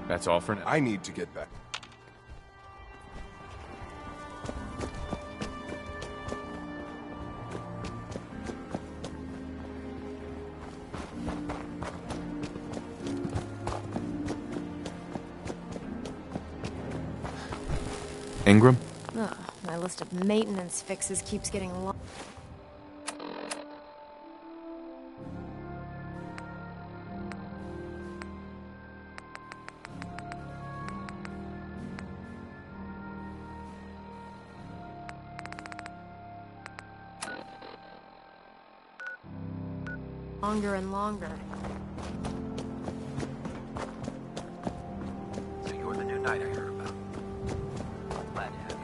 That's all for now. I need to get back. Ingram? Ugh, my list of maintenance fixes keeps getting long. Longer and longer. So you're the new knight I heard about. Glad to have you.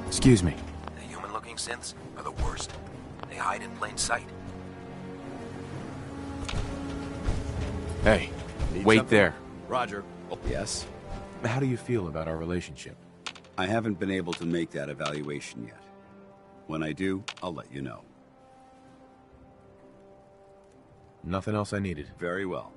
Excuse me. The human-looking synths are the worst. They hide in plain sight. Hey, wait there. Roger. Yes? How do you feel about our relationship? I haven't been able to make that evaluation yet. When I do, I'll let you know. Nothing else I needed. Very well.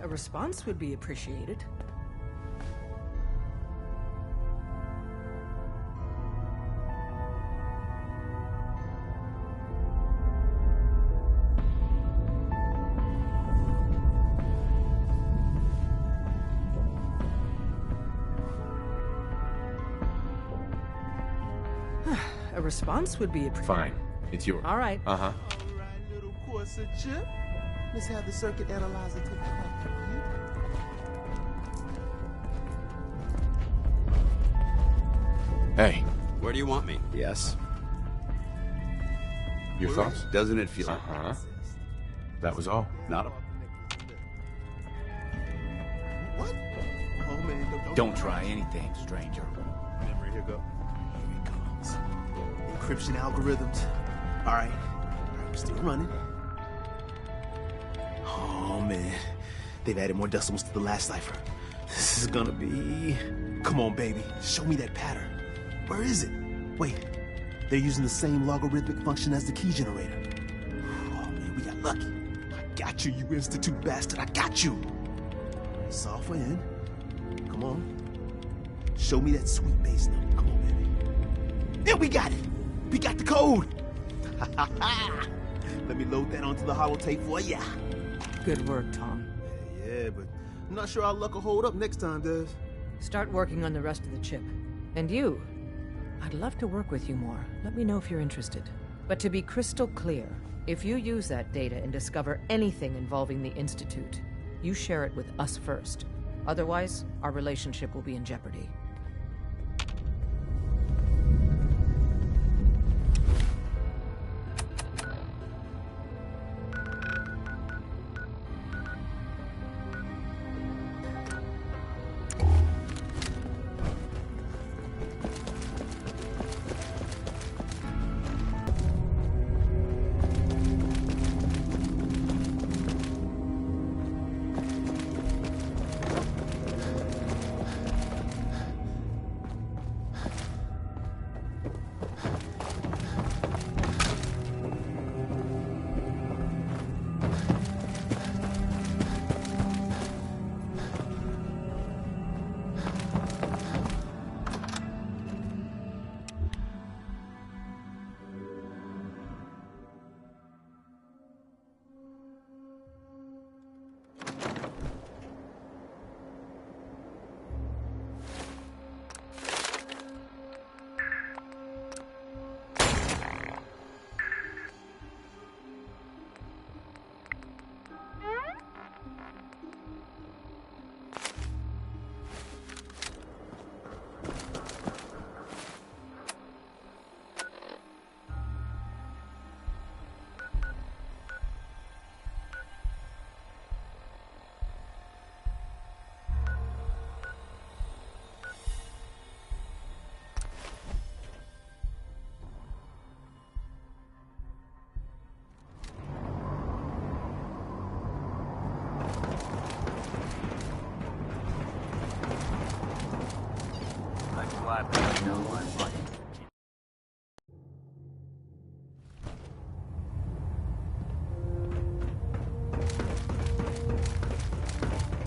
A response would be appreciated. A response would be appreciated. Fine. It's yours. All right. Uh-huh. All right, little Corsair. Let's have the circuit analyzer take a look. Hey, Where do you want me? Yes? your thoughts? Doesn't it feel... Uh-huh. That was all. Not a... What? Oh man, Don't try anything, stranger. Memory, here go. Here it comes. Encryption algorithms. All right, we're still running. Oh man, they've added more decimals to the last cipher. This is gonna be... Come on, baby, show me that pattern. Where is it? Wait, they're using the same logarithmic function as the key generator. Oh man, we got lucky. I got you, you institute bastard, I got you. Software in. Come on. Show me that sweet bass number. Come on, baby. And we got it. We got the code. Let me load that onto the holotape for ya. Good work, Tom. Yeah, but I'm not sure our luck will hold up next time, Des. Start working on the rest of the chip. And you? I'd love to work with you more. Let me know if you're interested. But to be crystal clear, if you use that data and discover anything involving the Institute, you share it with us first. Otherwise, our relationship will be in jeopardy.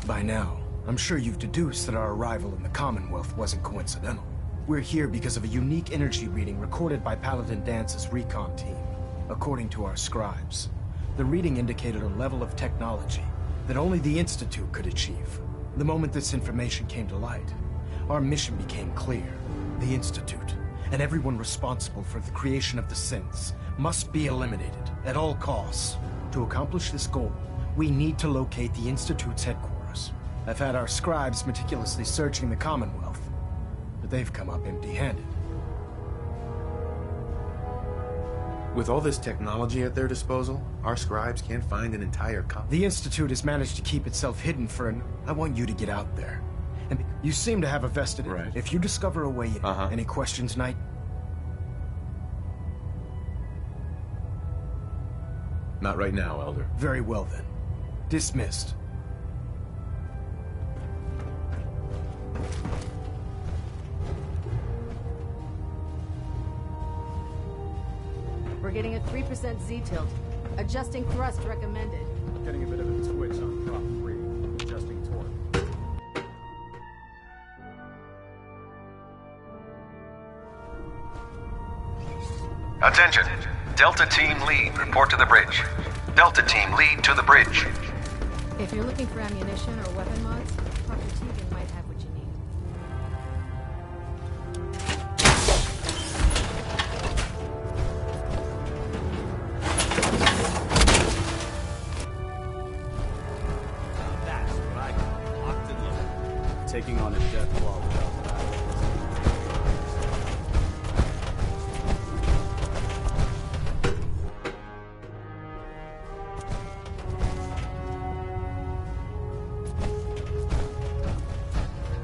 By now, I'm sure you've deduced that our arrival in the Commonwealth wasn't coincidental. We're here because of a unique energy reading recorded by Paladin Dance's recon team. According to our scribes, the reading indicated a level of technology that only the Institute could achieve. The moment this information came to light, our mission became clear. The Institute, and everyone responsible for the creation of the synths, must be eliminated at all costs. To accomplish this goal, we need to locate the Institute's headquarters. I've had our scribes meticulously searching the Commonwealth, but they've come up empty-handed. With all this technology at their disposal, our scribes can't find an entire copy. The Institute has managed to keep itself hidden for an... I want you to get out there. And you seem to have a vested... Right. If you discover a way in, any questions, Knight? Not right now, Elder. Very well then. Dismissed. We're getting a 3% Z-tilt. Adjusting thrust recommended. Getting a bit of a twitch on prop 3. Adjusting torque. Attention! Delta Team Lead, report to the bridge. Delta Team Lead to the bridge. If you're looking for ammunition or weapon mods, Dr. Tegan might have what you need. That's what I call locked and loaded. Taking on a death claw without battle.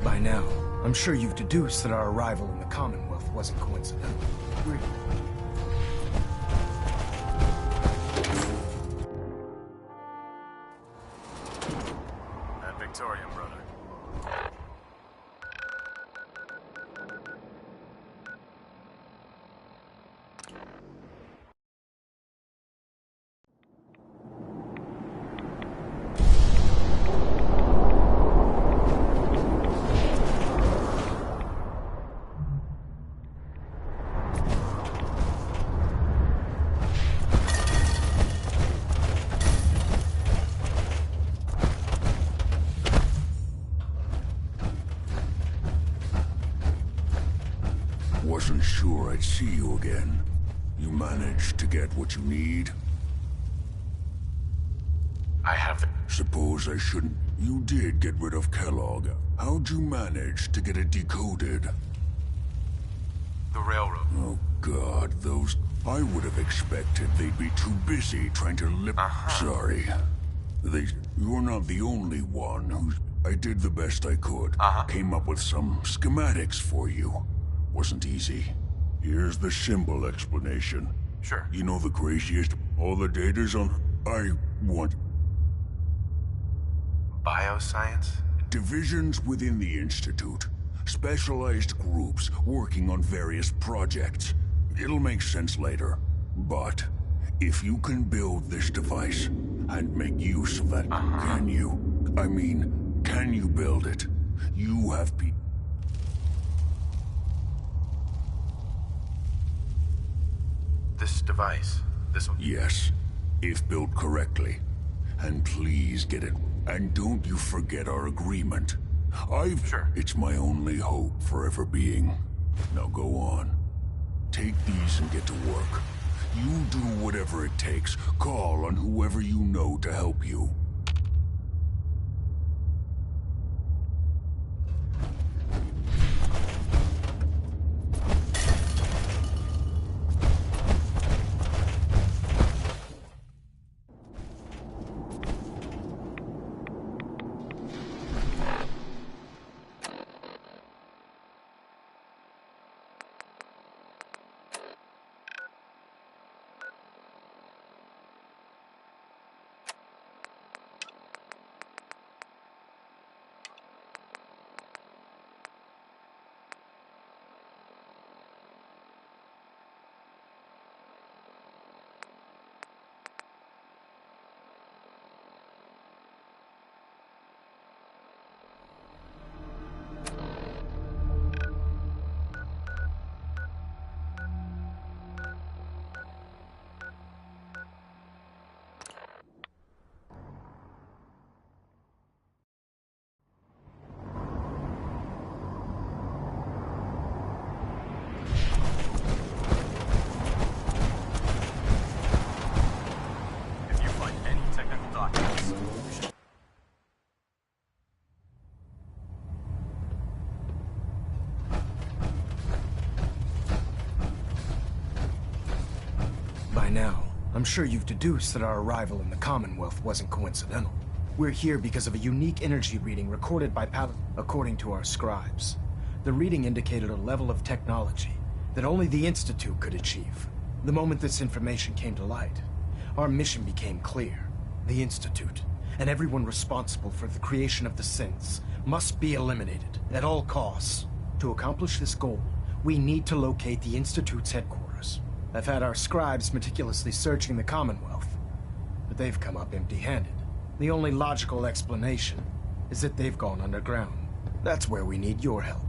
By now, I'm sure you've deduced that our arrival in the Commonwealth wasn't coincidental. At Victorian, brother. sure I'd see you again. You managed to get what you need? I have the... Suppose I shouldn't... You did get rid of Kellogg. How'd you manage to get it decoded? The railroad. Oh God, those... I would have expected they'd be too busy trying to lip... Sorry. You're not the only one who's... I did the best I could. Came up with some schematics for you. Wasn't easy. Here's the symbol explanation. Sure. You know the craziest? All the data's on... I want... Bioscience? Divisions within the Institute. Specialized groups working on various projects. It'll make sense later. But, if you can build this device, and make use of that, can you? I mean, can you build it? You have people... This device, this one? Yes, if built correctly. And please get it. And don't you forget our agreement. Sure. It's my only hope for ever being. Now go on. Take these and get to work. You do whatever it takes. Call on whoever you know to help you. By now, I'm sure you've deduced that our arrival in the Commonwealth wasn't coincidental. We're here because of a unique energy reading recorded by according to our scribes. The reading indicated a level of technology that only the Institute could achieve. The moment this information came to light, our mission became clear. The Institute, and everyone responsible for the creation of the synths, must be eliminated at all costs. To accomplish this goal, we need to locate the Institute's headquarters. I've had our scribes meticulously searching the Commonwealth, but they've come up empty-handed. The only logical explanation is that they've gone underground. That's where we need your help.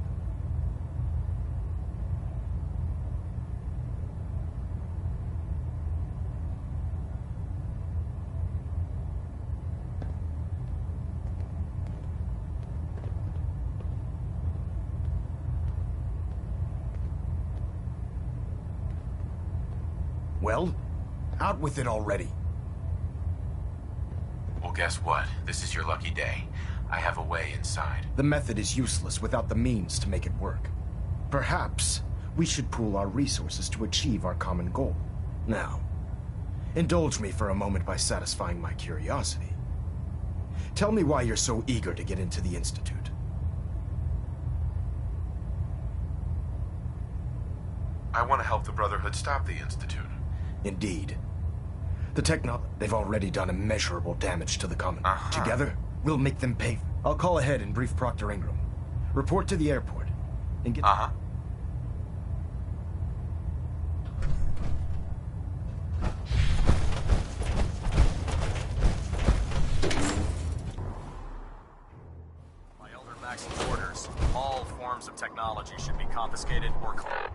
Well, out with it already. Well, guess what? This is your lucky day. I have a way inside. The method is useless without the means to make it work. Perhaps we should pool our resources to achieve our common goal. Now, indulge me for a moment by satisfying my curiosity. Tell me why you're so eager to get into the Institute. I want to help the Brotherhood stop the Institute. Indeed. They've already done immeasurable damage to the Commonwealth. Together, we'll make them pay. I'll call ahead and brief Proctor Ingram. Report to the airport, and get... By Elder Maxim's orders, all forms of technology should be confiscated or collected.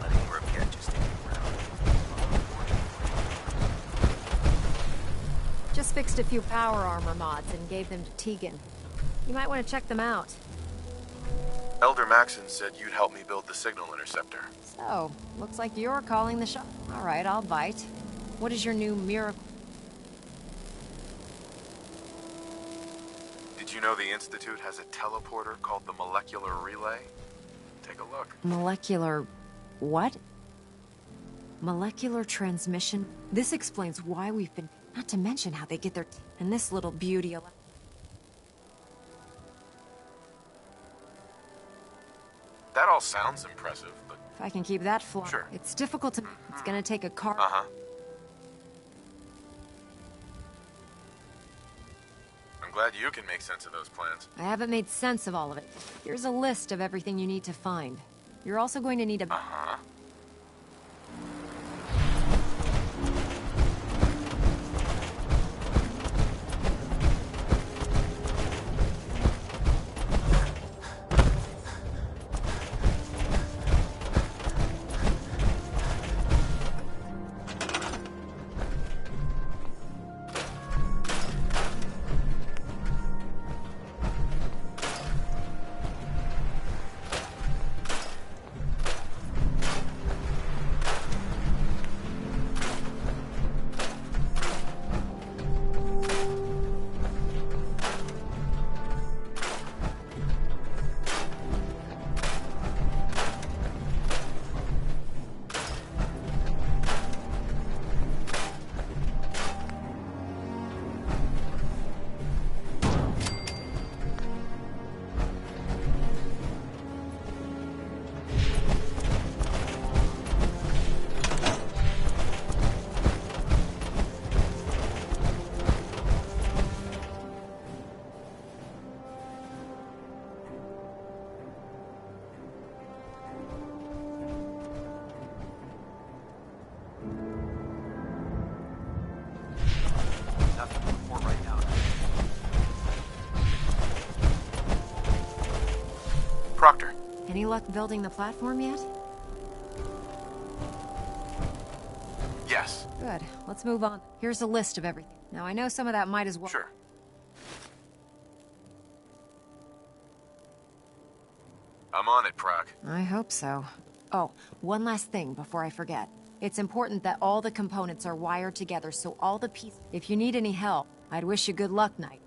Letting just fixed a few power armor mods and gave them to Tegan. You might want to check them out. Elder Maxon said you'd help me build the signal interceptor. So, looks like you're calling the shot. All right, I'll bite. What is your new miracle? Did you know the Institute has a teleporter called the Molecular Relay? Take a look. Molecular... what? Molecular transmission? This explains why we've been... Not to mention how they get their... And this little beauty... That all sounds impressive, but... If I can keep that flying... Sure. It's difficult to... It's gonna take a car... Uh-huh. I'm glad you can make sense of those plans. I haven't made sense of all of it. Here's a list of everything you need to find. You're also going to need a... Uh-huh. Nothing to report right now. Proctor. Any luck building the platform yet? Yes. Good. Let's move on. Here's a list of everything. Now, I know some of that might as well... Sure. I'm on it, Proc. I hope so. Oh, one last thing before I forget. It's important that all the components are wired together so all the pieces... If you need any help, I'd wish you good luck, Knight.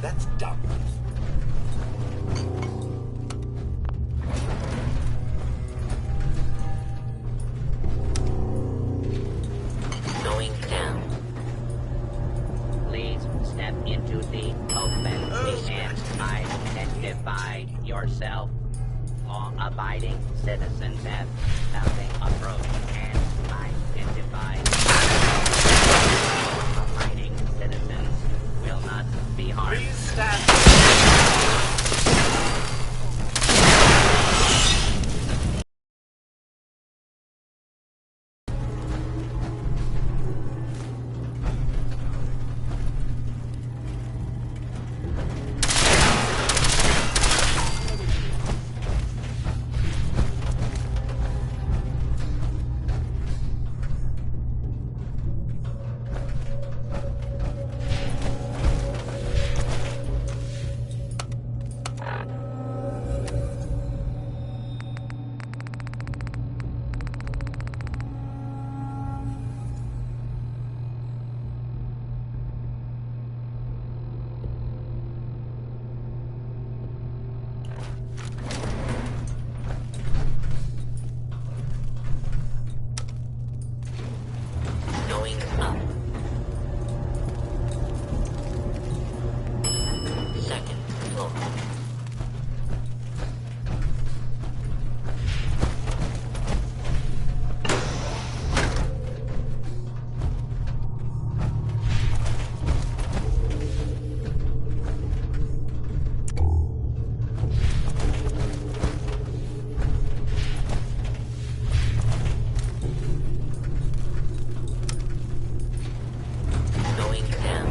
That's dumb. Going down. Please step into the open and identify yourself. Law-abiding citizens have nothing approach and identify. Law-abiding citizens will not be harmed. Please stand. Going up. Second floor. Going down.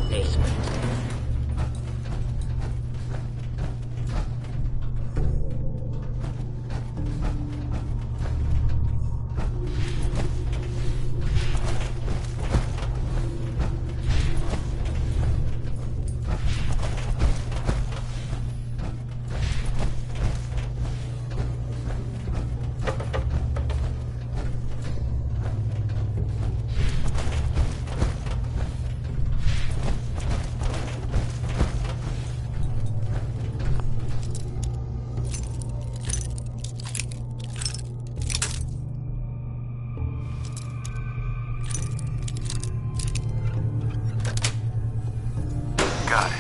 Basement. Got it.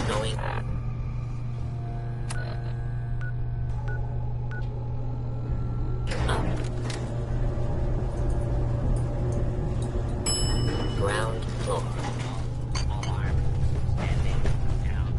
Going up. Ground floor. Alarm. Standing down.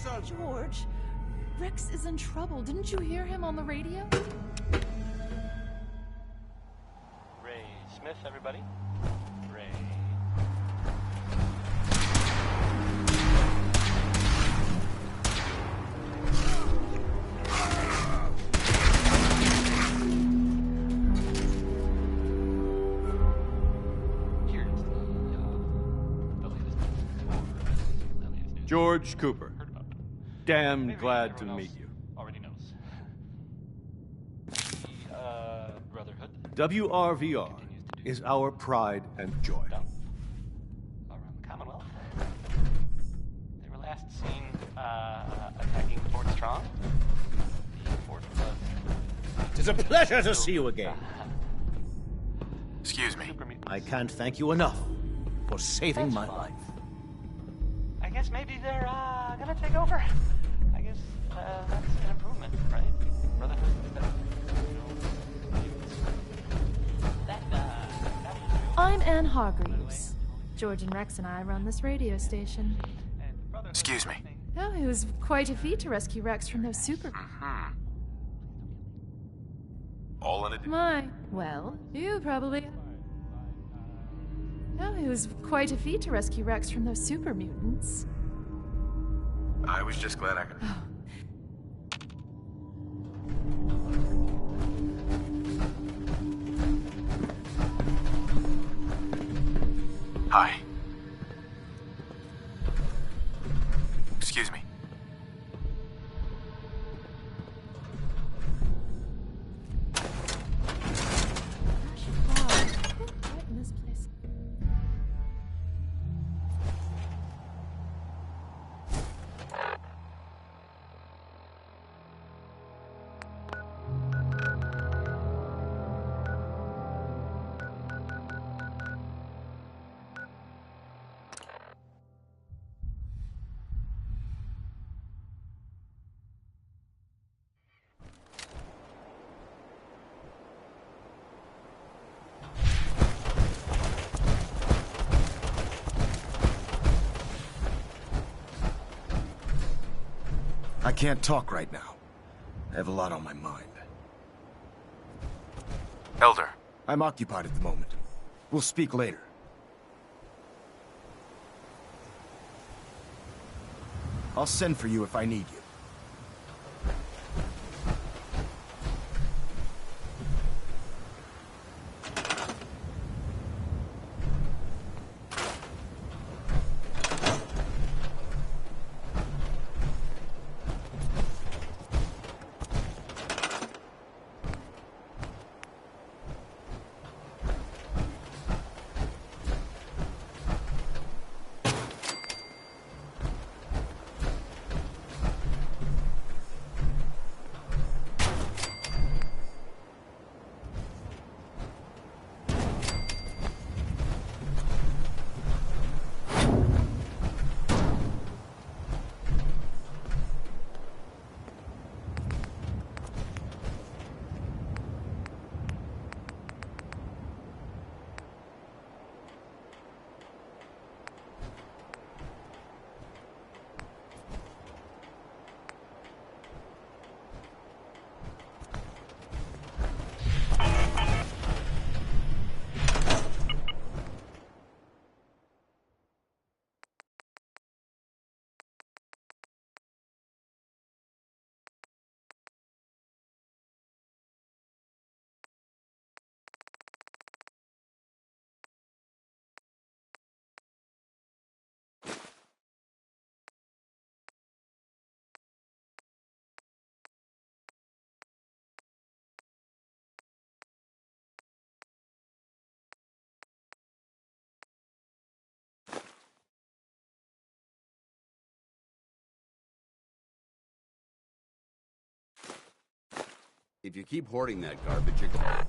George, Rex is in trouble. Didn't you hear him on the radio? Ray Smith, everybody. Ray. George Cooper. Damn glad to meet you. Already knows. Brotherhood. WRVR is our pride and joy. Around the Commonwealth. They were last seen attacking Fort Strong. The fort was... It is a pleasure to see you again. Excuse me. I can't thank you enough for saving my life. I guess maybe they're gonna take over. I guess that's an improvement, right? Brotherhood. I'm Anne Hargreaves. George and Rex and I run this radio station. Excuse me. Oh, it was quite a feat to rescue Rex from those super... All in it. My, well, you probably... Oh, it was quite a feat to rescue Rex from those super mutants. I was just glad I could. Hi. Excuse me. Right in this place. I can't talk right now. I have a lot on my mind. Elder. I'm occupied at the moment. We'll speak later. I'll send for you if I need you. If you keep hoarding that garbage, you're going...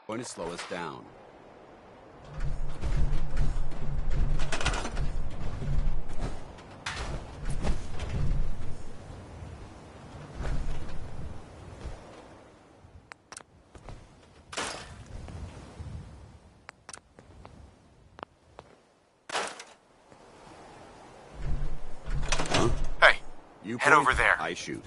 Going to slow us down. Huh? Hey, You head point, over there. I shoot.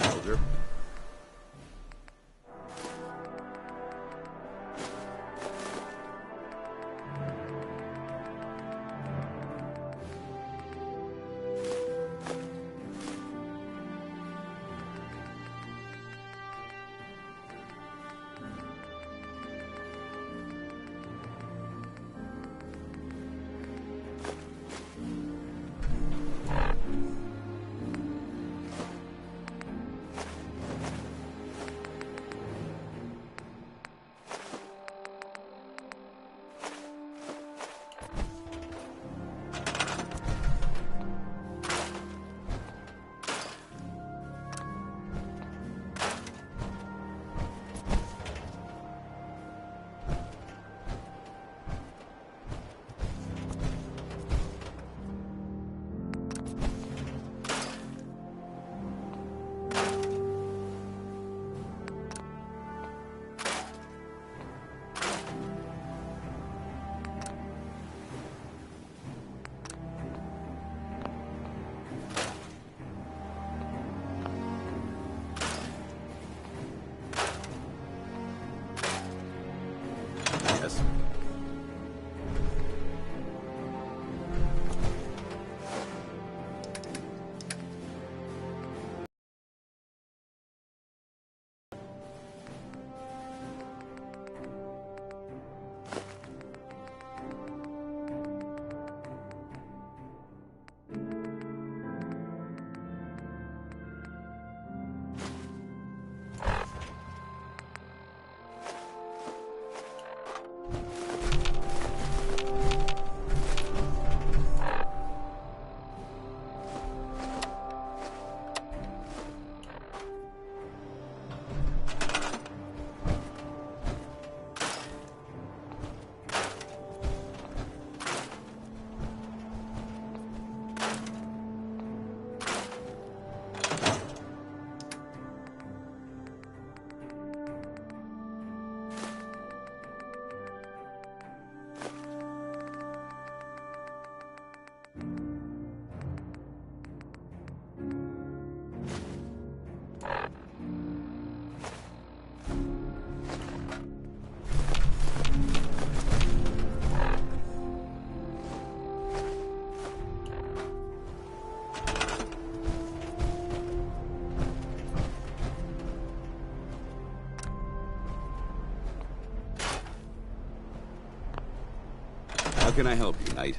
Soldier. Yes. How can I help you, Knight?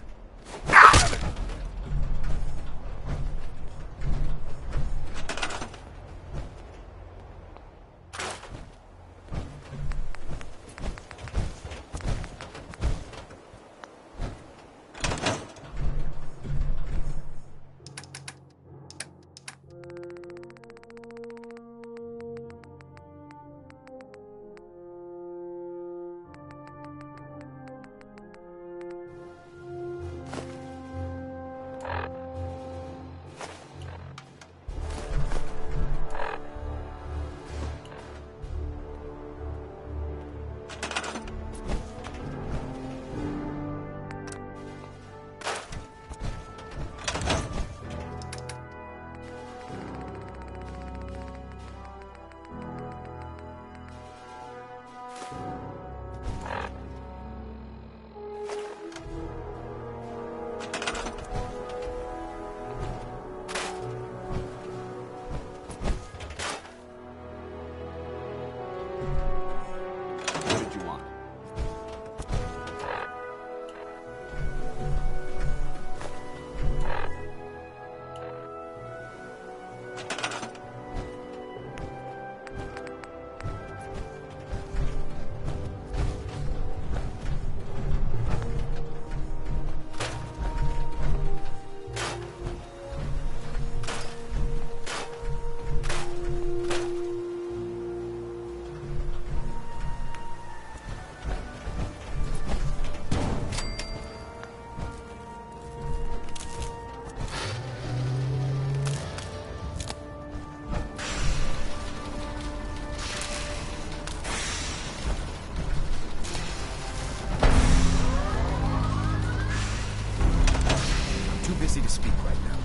busy to speak right now.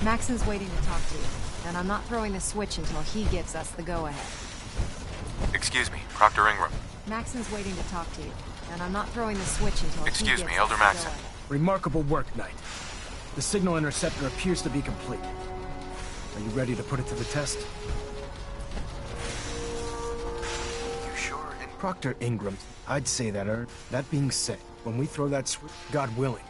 Maxon's waiting to talk to you, and I'm not throwing the switch until he gives us the go-ahead. Excuse me, Proctor Ingram. Maxon's waiting to talk to you, and I'm not throwing the switch until he Excuse gives me, us Elder the Maxon. go-ahead. Remarkable work, Knight. The signal interceptor appears to be complete. Are you ready to put it to the test? You sure? Proctor Ingram, I'd say that, that being said, when we throw that switch, God willing,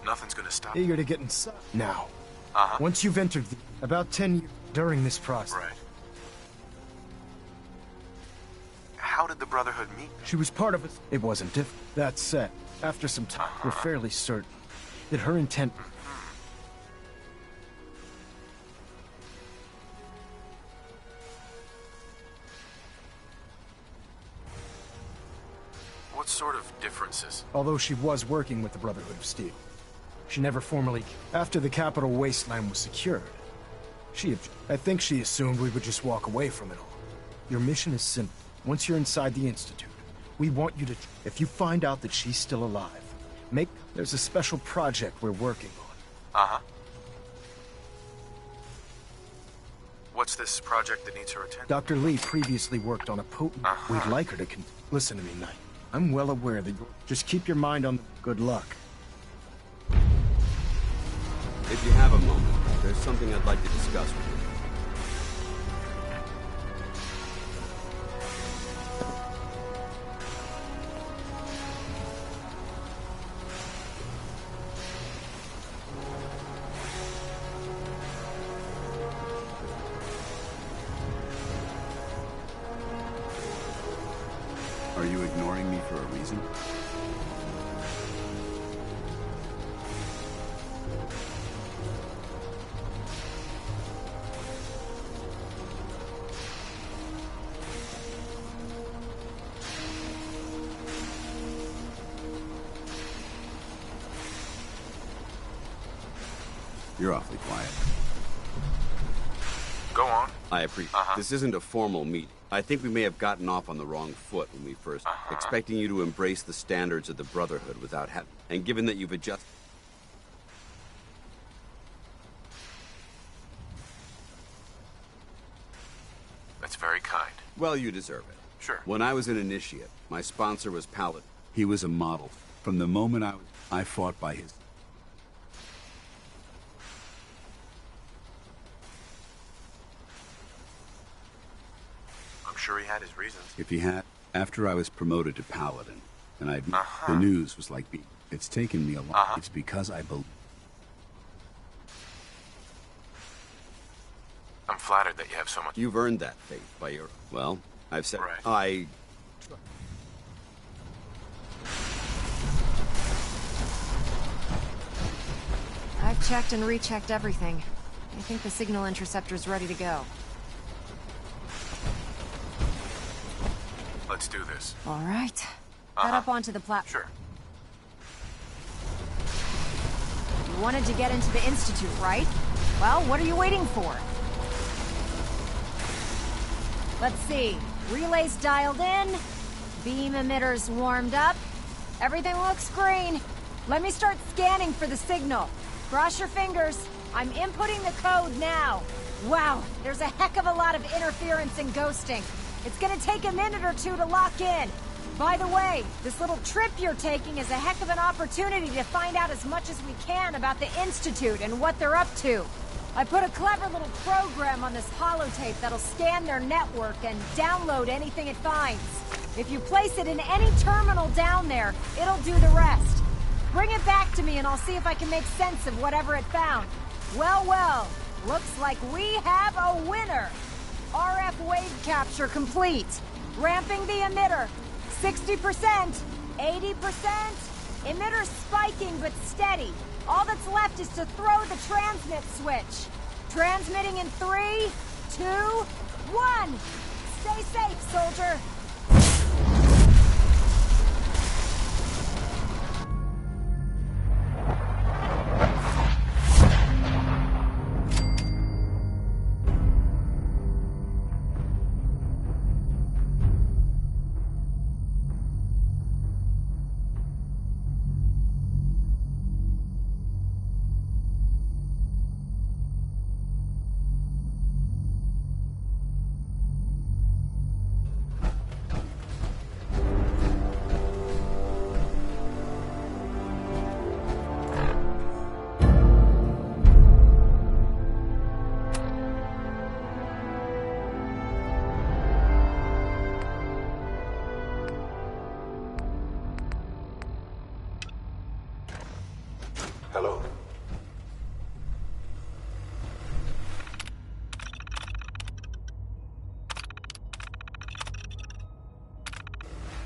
Nothing's gonna stop. eager to get inside. Now, Uh-huh. once you've entered about 10 years during this process. Right. How did the Brotherhood meet? She was part of it. It wasn't different. That said, after some time, we're fairly certain that her intent... What sort of differences? Although she was working with the Brotherhood of Steel, she never formally... After the capital wasteland was secured, I think she assumed we would just walk away from it all. Your mission is simple. Once you're inside the Institute, we want you to... If you find out that she's still alive, there's a special project we're working on. Uh-huh. What's this project that needs her attention? Dr. Lee previously worked on a potent... We'd like her to listen to me, Knight. I'm well aware that just keep your mind on... Good luck. If you have a moment, there's something I'd like to discuss with you. Are you ignoring me for a reason? You're awfully quiet. Go on. I appreciate. This isn't a formal meeting. I think we may have gotten off on the wrong foot when we first... Expecting you to embrace the standards of the Brotherhood without having... And given that you've adjusted... That's very kind. Well, you deserve it. Sure. When I was an initiate, my sponsor was Paladin. He was a model. From the moment I fought by his... I'm sure he had his reasons. If he had, after I was promoted to Paladin, and the news was like, it's taken me a while. It's because I believe. I'm flattered that you have so much... You've earned that faith by your... Well, I've said... Right. I've checked and rechecked everything. I think the signal interceptor's ready to go. Let's do this. All right. Head up onto the platform. Sure. You wanted to get into the Institute, right? Well, what are you waiting for? Let's see. Relays dialed in. Beam emitters warmed up. Everything looks green. Let me start scanning for the signal. Cross your fingers. I'm inputting the code now. Wow, there's a heck of a lot of interference and ghosting. It's gonna take a minute or two to lock in. By the way, this little trip you're taking is a heck of an opportunity to find out as much as we can about the Institute and what they're up to. I put a clever little program on this holotape that'll scan their network and download anything it finds. If you place it in any terminal down there, it'll do the rest. Bring it back to me and I'll see if I can make sense of whatever it found. Well, well, looks like we have a winner. RF wave capture complete. Ramping the emitter. 60%, 80%. Emitter spiking but steady. All that's left is to throw the transmit switch. Transmitting in 3, 2, 1. Stay safe, soldier.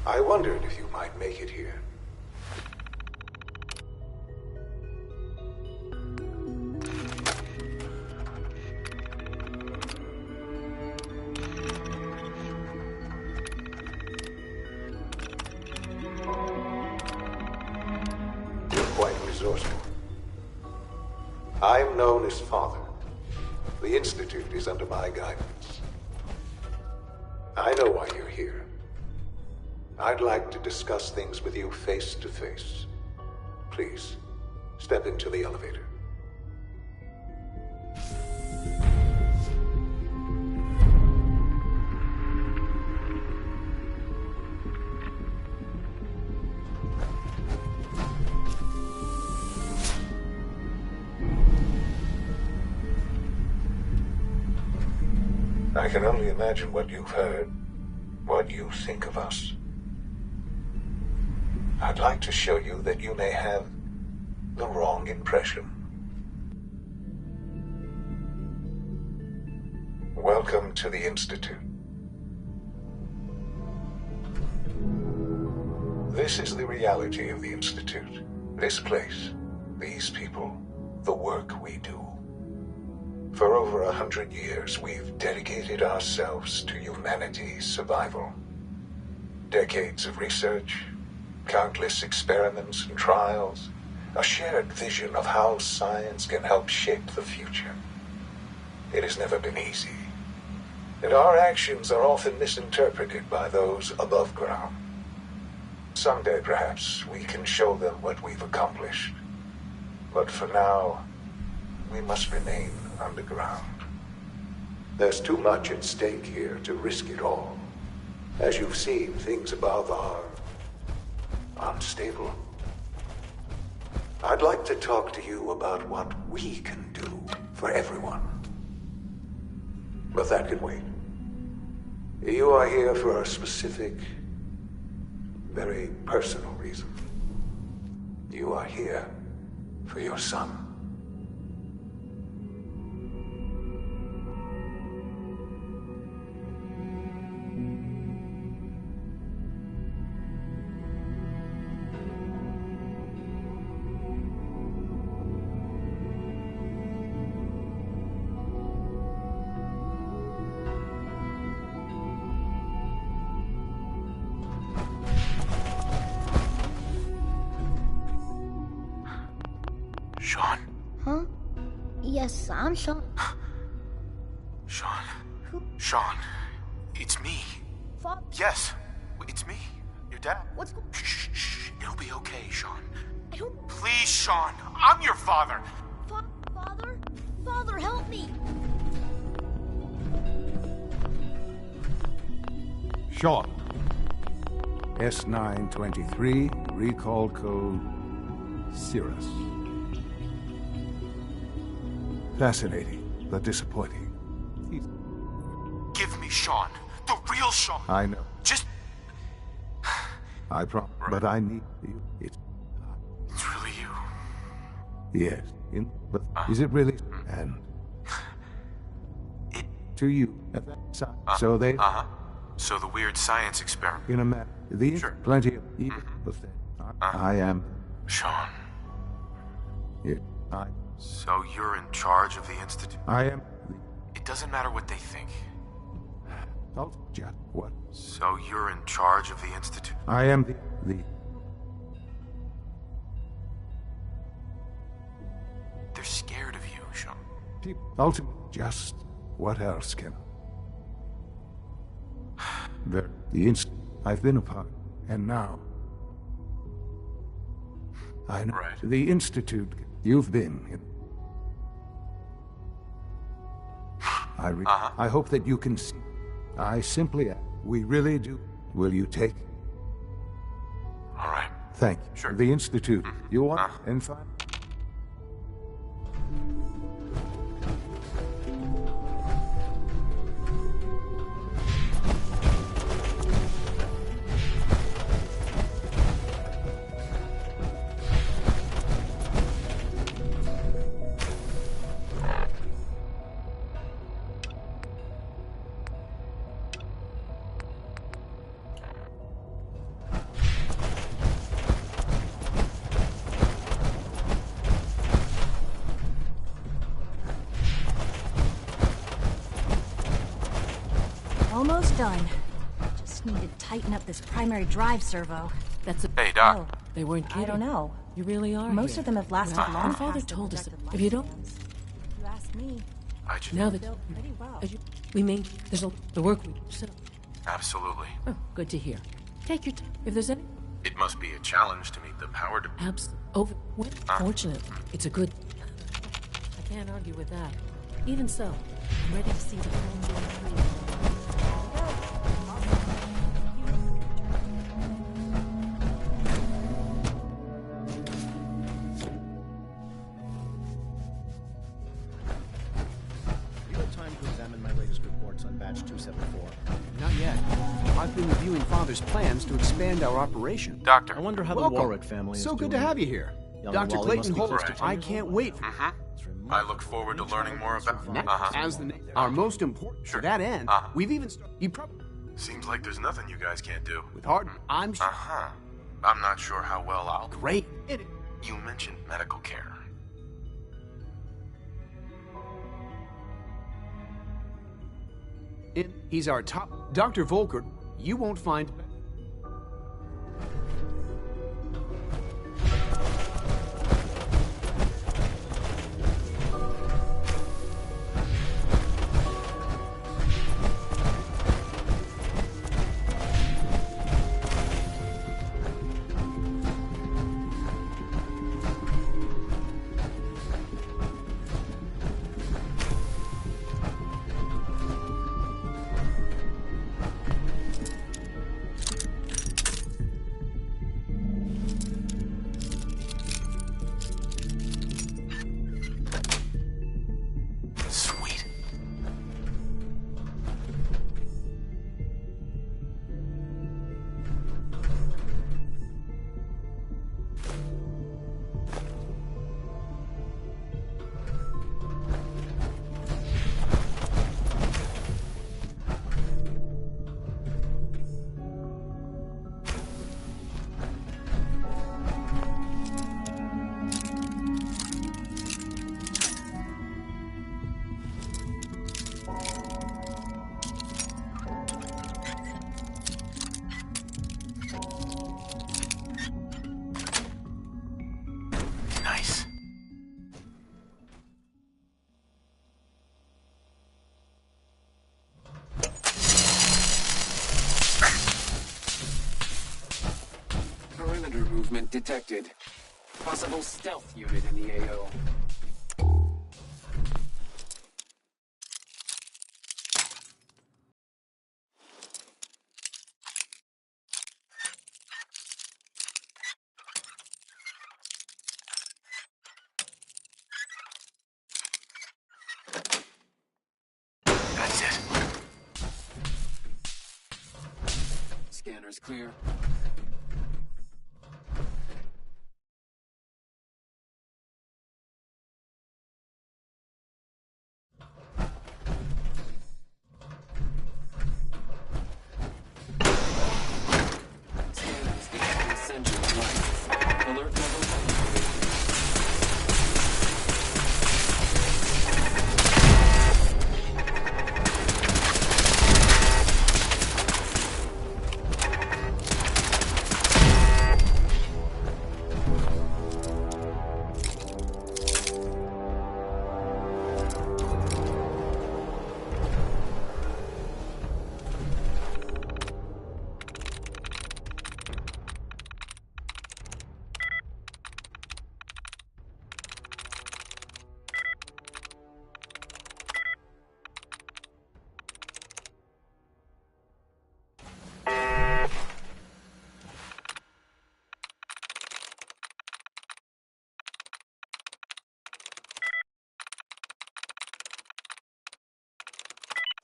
I wondered if you might make it here. You're quite resourceful. I'm known as Father. The Institute is under my guidance. I know why you're here. I'd like to discuss things with you face to face. Please, step into the elevator. I can only imagine what you've heard, what you think of us. I'd like to show you that you may have the wrong impression. Welcome to the Institute. This is the reality of the Institute. This place, these people, the work we do. For over 100 years, we've dedicated ourselves to humanity's survival. Decades of research, countless experiments and trials, a shared vision of how science can help shape the future. It has never been easy, and our actions are often misinterpreted by those above ground. Someday, perhaps, we can show them what we've accomplished. But for now, we must remain underground. There's too much at stake here to risk it all. As you've seen, things above are unstable. I'd like to talk to you about what we can do for everyone. But that can wait. You are here for a specific, very personal reason. You are here for your son. Sean? Huh? Yes, I'm Sean. Sean? Sean, it's me. Father? Yes, it's me. Your dad. What's going on? Shh. It'll be okay, Sean. I don't... Please, Sean. I'm your father. Father? Father, help me! Sean. S923, recall code Cirrus. Fascinating, but disappointing. Give me Sean. The real Sean. I know. Just... I promise, but I need you. It's really you. Yes, but is it really? And to you, so they. So the weird science experiment. In a matter, these plenty of evil, but I am Sean. Yeah, So you're in charge of the Institute? I am. It doesn't matter what they think. Oh, just what? So you're in charge of the Institute? I am the. They're scared of you, Sean. Ultimately, just what else can? The instant I've been a part, and now I know the Institute you've been in. I hope that you can see. I simply, we really do. Will you take? All right. Thank you. Sure. The Institute. You want and fine. almost done. Just need to tighten up this primary drive servo. That's a... Hey, Doc. Oh, they weren't kidding. I don't know. You really are Most here. of them have lasted Well, long my father past told us projected that if you don't... lifespans. You ask me. Now that Pretty well. we mean there's the work we so Absolutely. oh, good to hear. Take your time. If there's any It must be a challenge to meet the power to... fortunate. It's a good I can't argue with that. Even so, I'm ready to see the film being free. On batch 274. Not yet. I've been reviewing Father's plans to expand our operation. Doctor. I wonder how the Welcome. Warwick family is So good doing. to have you here. Young Dr. Wally Clayton must be Holt, close to 10 I years can't old. wait. I look forward to learning more about... Next, as our most important. To that end, we've even you probably Seems like there's nothing you guys can't do. with Hardin. I'm I'm not sure how well I'll... great. You mentioned medical care. He's our top. Dr. Volker, you won't find. Sweet. Nice. Perimeter movement detected. Possible stealth unit in the AO. That's it. Scanners clear. Scanners detecting sentient life. Alert level activated.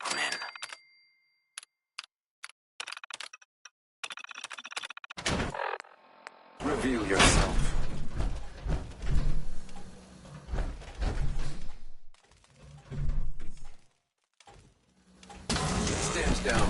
I'm in. Reveal yourself. Stand down.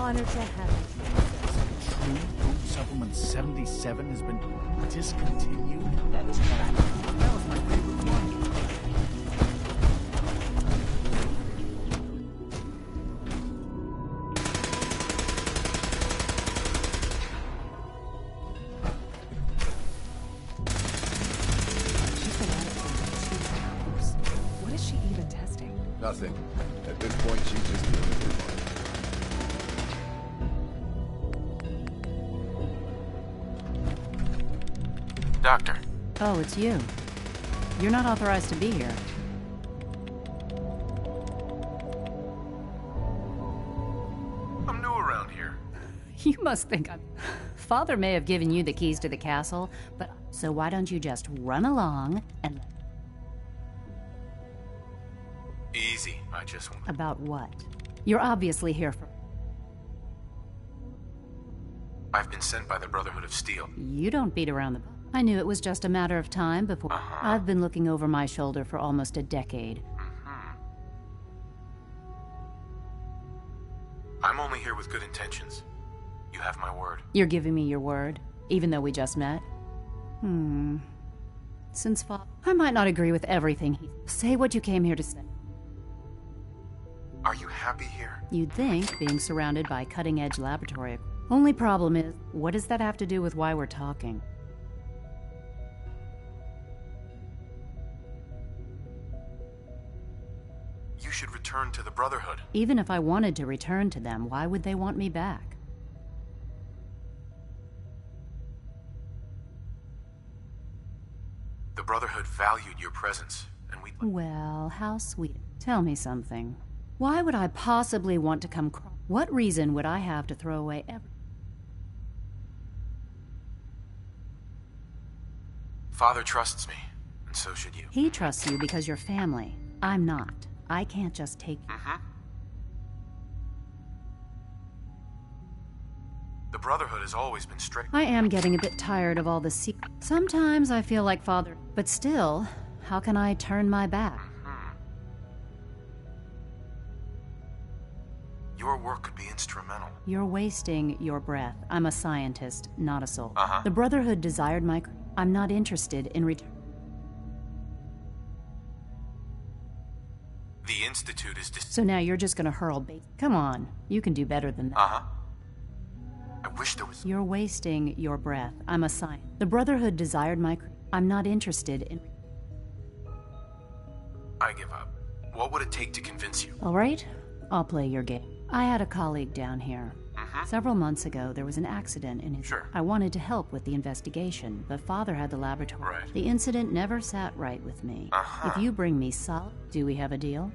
honor to have you. True Food Supplement 77 has been discontinued? That is correct. That was my favorite one. What is she even testing? Nothing. At this point, she's just dealing with her life. Doctor. Oh, it's you. You're not authorized to be here. I'm new around here. You must think I'm... Father may have given you the keys to the castle, but... So why don't you just run along and... Easy. I just want... About what? You're obviously here for... I've been sent by the Brotherhood of Steel. You don't beat around the... I knew it was just a matter of time before... I've been looking over my shoulder for almost a decade. I'm only here with good intentions. You have my word. You're giving me your word, even though we just met? Since I might not agree with everything he... Say what you came here to say. Are you happy here? You'd think, being surrounded by cutting-edge laboratory... Only problem is, what does that have to do with why we're talking? You should return to the Brotherhood. Even if I wanted to return to them, why would they want me back? The Brotherhood valued your presence, and we... Well, how sweet. Tell me something. Why would I possibly want to come... What reason would I have to throw away everything? Father trusts me, and so should you. He trusts you because you're family. I'm not. I can't just take... The Brotherhood has always been strict. I am getting a bit tired of all the secrets. Sometimes I feel like Father... But still, how can I turn my back? Your work could be instrumental. You're wasting your breath. I'm a scientist, not a soul. The Brotherhood desired my... I'm not interested in return. The Institute is... So now you're just gonna hurl bait. Come on, you can do better than that. I wish there was... You're wasting your breath. I'm a scientist. The Brotherhood desired my... I'm not interested in... I give up. What would it take to convince you? All right, I'll play your game. I had a colleague down here. Several months ago, there was an accident in his... I wanted to help with the investigation, but Father had the laboratory. The incident never sat right with me. If you bring me solid... Do we have a deal?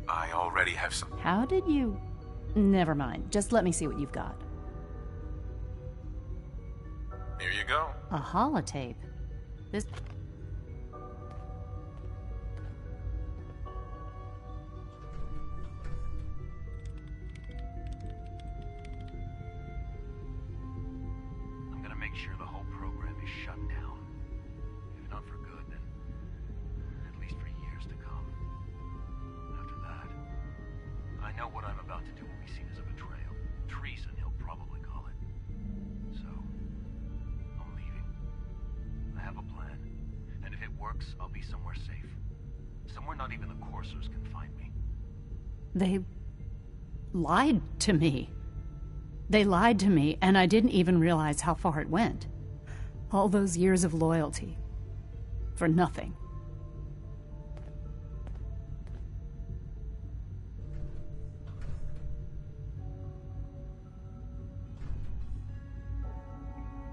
I already have some... How did you... Never mind. Just let me see what you've got. Here you go. A holotape. This... I'm gonna make sure the whole program is shut down. If not for good, then at least for years to come. After that, I know what I'm about to do will be seen as a betrayal. Treason, he'll probably call it. So, I'm leaving. I have a plan. And if it works, I'll be somewhere safe. Somewhere not even the coursers can find me. They... lied to me. They lied to me, and I didn't even realize how far it went. All those years of loyalty. For nothing.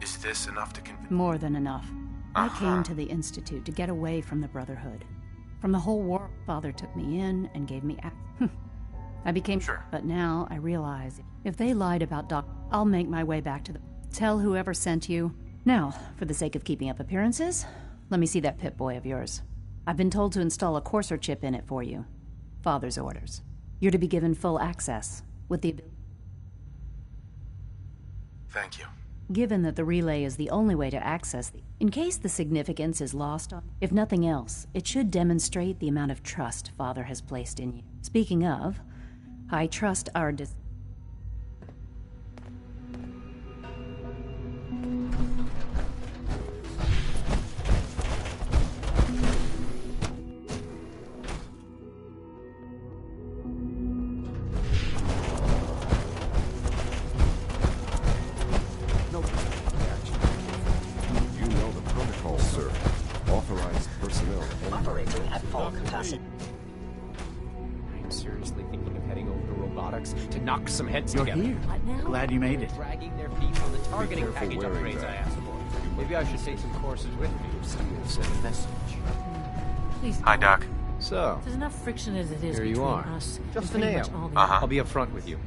Is this enough to convince... More than enough. I came to the Institute to get away from the Brotherhood. From the whole world. Father took me in and gave me access. I became... But now I realize if they lied about Doc, I'll make my way back to the... Tell whoever sent you. Now, for the sake of keeping up appearances, let me see that Pip-Boy of yours. I've been told to install a courser chip in it for you. Father's orders. You're to be given full access, with the... Thank you. Given that the relay is the only way to access the... In case the significance is lost on... If nothing else, it should demonstrate the amount of trust Father has placed in you. Speaking of, I trust our You know the protocol, sir. Authorized personnel. Operating at full capacity. I'm seriously thinking of heading over to robotics to knock some heads You're together. here. What now? Glad you made it. Dragging their feet on the targeting careful package wearing upgrades that. I asked for. Maybe I should take some courses with me. Send a message. Please. Hi, Doc. So, There's enough friction as it is here between you are. us. Just and an pretty ale. much all the I'll be upfront with you.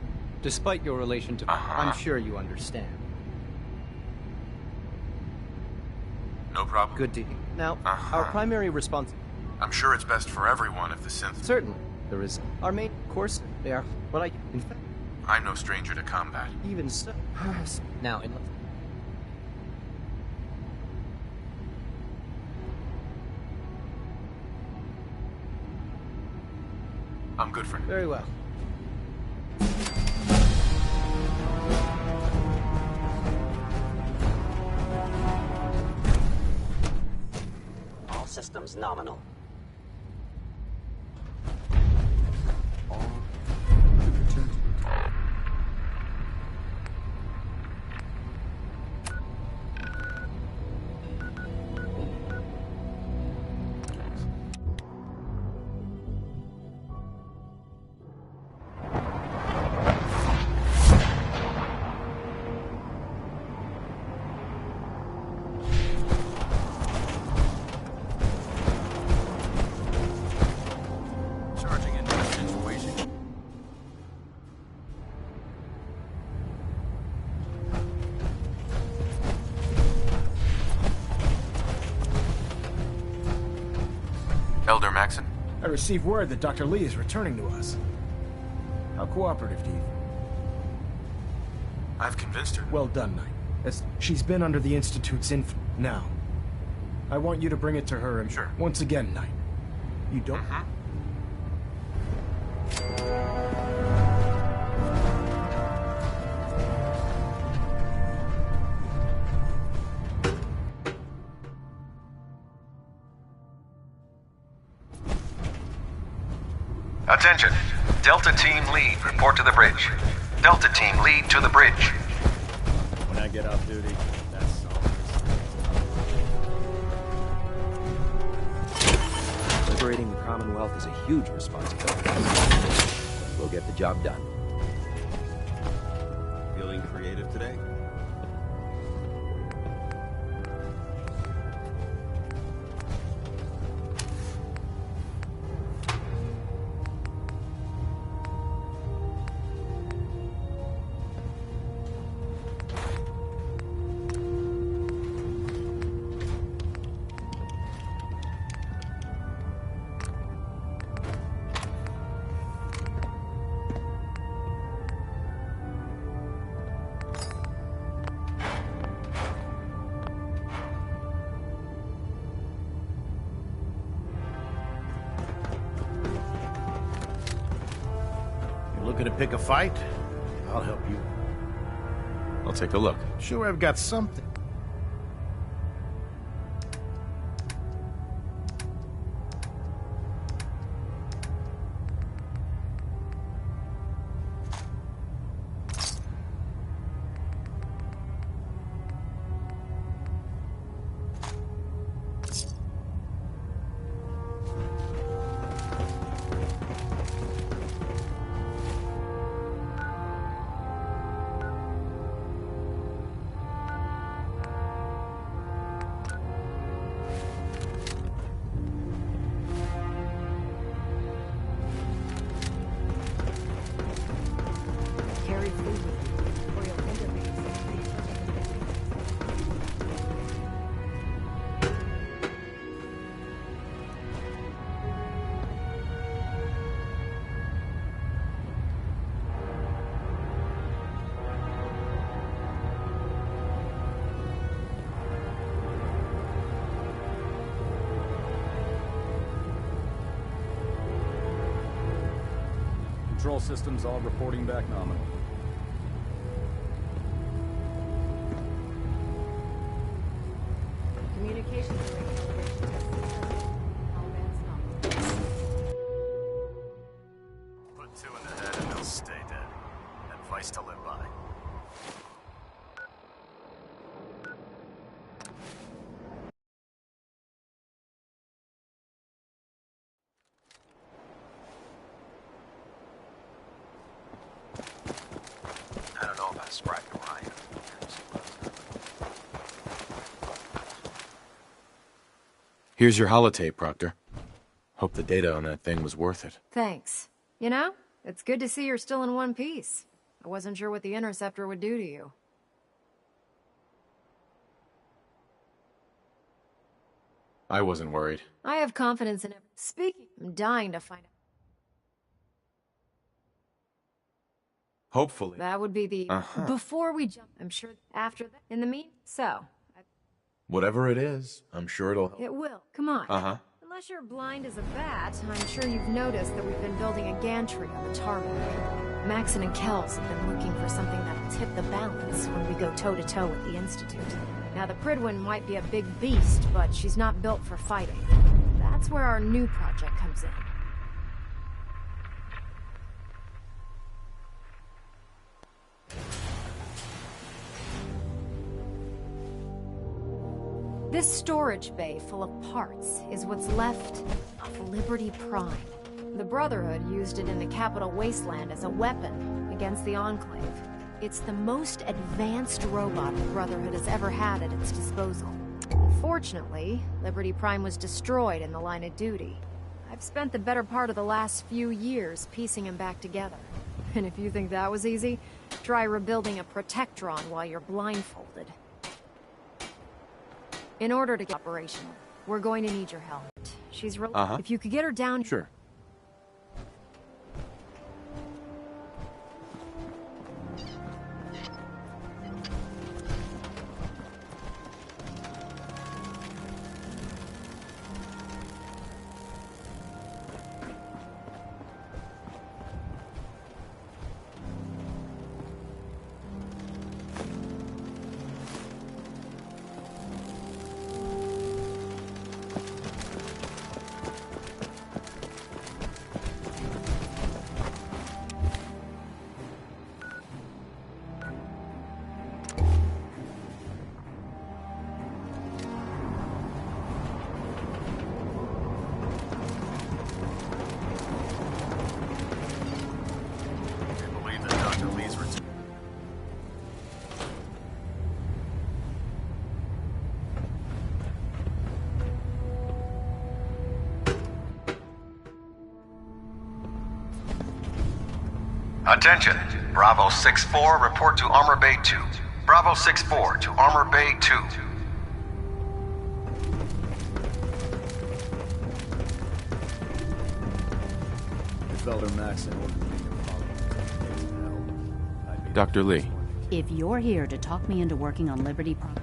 Despite your relation to... I'm sure you understand. No problem. Good to hear. Now, our primary response... I'm sure it's best for everyone if the synth... Certainly. There is... Our main course, they are... What I... In fact... I'm no stranger to combat. Even so... Now, in... I'm good for now. Very well. All systems nominal. Charging into the situation. Elder Maxon? I received word that Dr. Lee is returning to us. How cooperative do you think? I've convinced her. Well done, Knight. She's been under the Institute's now. I want you to bring it to her and once again, Knight. You don't... Attention. Delta Team Lead, report to the bridge. Delta Team Lead to the bridge. When I get off duty, that's all. Liberating the Commonwealth is a huge responsibility. We'll get the job done. Feeling creative today? Looking to pick a fight? I'll help you. I'll take a look. Sure, I've got something. Control systems all reporting back nominal. Communications array calibration test. All bands nominal. Put 2 in the head and they'll stay dead. Advice to live by. I don't know about Sprite or Ryan. Here's your holotape, Proctor. Hope the data on that thing was worth it. Thanks. You know, it's good to see you're still in one piece. I wasn't sure what the Interceptor would do to you. I wasn't worried. I have confidence in it. Speaking, I'm dying to find out. Hopefully. That would be the... Before we jump, I'm sure after that. In the Whatever it is, I'm sure it'll help. It will. Come on. Unless you're blind as a bat, I'm sure you've noticed that we've been building a gantry on the tarmac. Maxon and Kells have been looking for something that'll tip the balance when we go toe-to-toe with the Institute. Now, the Pridwin might be a big beast, but she's not built for fighting. That's where our new project comes in. This storage bay full of parts is what's left of Liberty Prime. The Brotherhood used it in the Capital Wasteland as a weapon against the Enclave. It's the most advanced robot the Brotherhood has ever had at its disposal. Unfortunately, Liberty Prime was destroyed in the line of duty. I've spent the better part of the last few years piecing him back together. And if you think that was easy, try rebuilding a Protectron while you're blindfolded. In order to get operational, we're going to need your help. She's If you could get her down... Sure. Attention. Bravo 6-4, report to Armor Bay 2. Bravo 6-4 to Armor Bay 2. If Elder Maxon ordered me to follow, Dr. Lee. If you're here to talk me into working on Liberty Prime...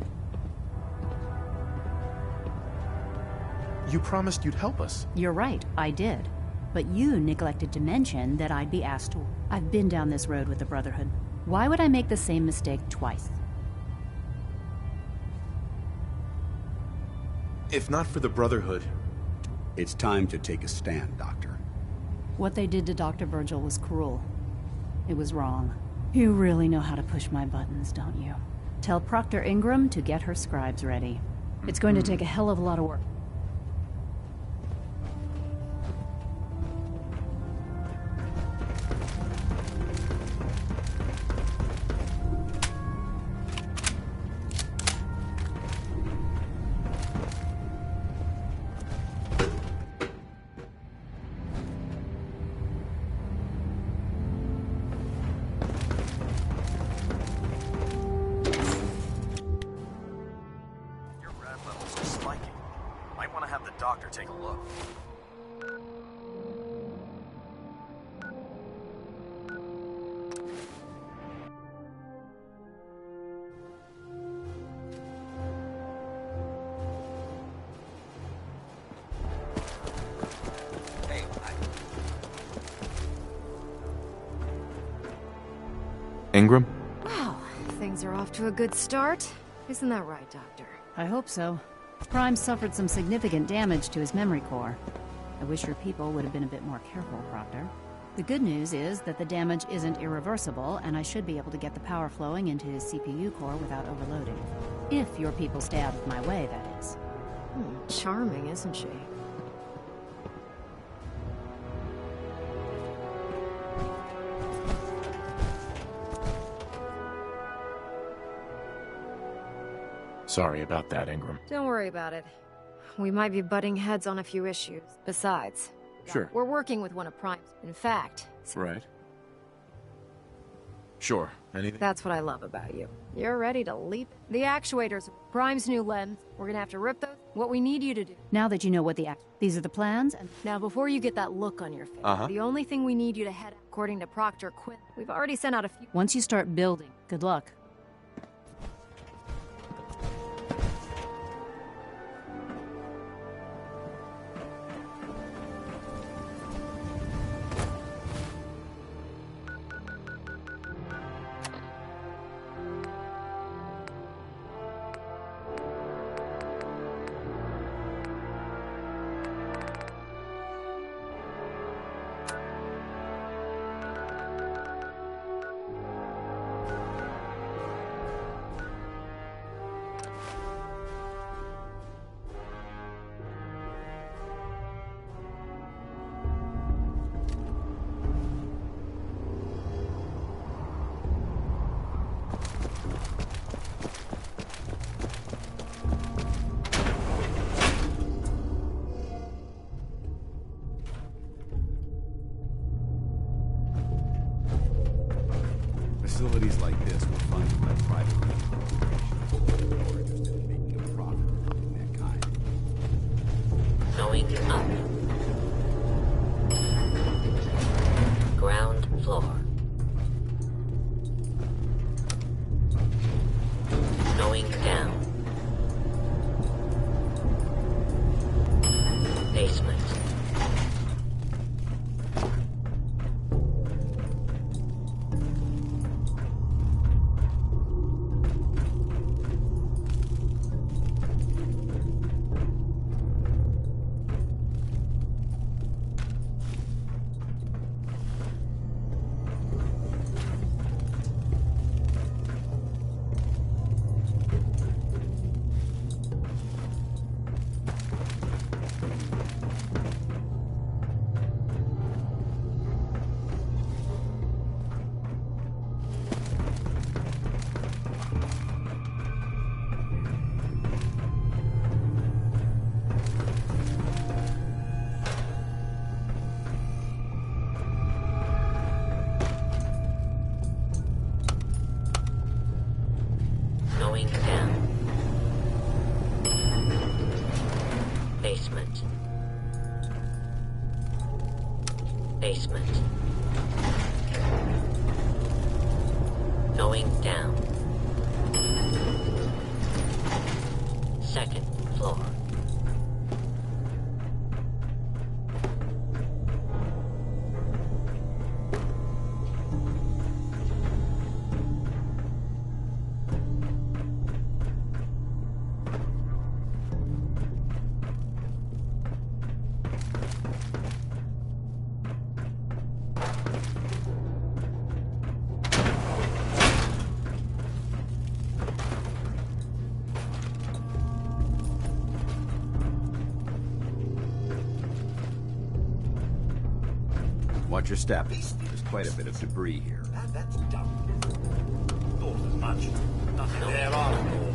You promised you'd help us. You're right, I did. But you neglected to mention that I'd be asked to... I've been down this road with the Brotherhood. Why would I make the same mistake twice? If not for the Brotherhood... It's time to take a stand, Doctor. What they did to Dr. Virgil was cruel. It was wrong. You really know how to push my buttons, don't you? Tell Proctor Ingram to get her scribes ready. It's going to take a hell of a lot of work. Doctor, take a look. Ingram? Wow, things are off to a good start. Isn't that right, Doctor? I hope so. Prime suffered some significant damage to his memory core. I wish your people would have been a bit more careful, Proctor. The good news is that the damage isn't irreversible, and I should be able to get the power flowing into his CPU core without overloading. If your people stay out of my way, that is. Charming, isn't she? Sorry about that, Ingram. Don't worry about it. We might be butting heads on a few issues. Besides, Sure. we're working with one of Prime's. In fact, Right. Sure. Anything? that's what I love about you. You're ready to leap. The actuators, Prime's new lens. We're gonna have to rip those. What we need you to do. Now that you know what these are the plans, and Now, before you get that look on your face, the only thing we need you to head, according to Proctor Quinn, we've already sent out a few. once you start building, good luck. Facilities like this were funded by private corporations who were interested in making a profit from that kind. Going up. Ground floor. Going down. Basement. Going down. Basement. Basement. Going down. Second floor. Watch your step. There's quite a bit of debris here. That's dumb. Thought as much. Nothing there after all.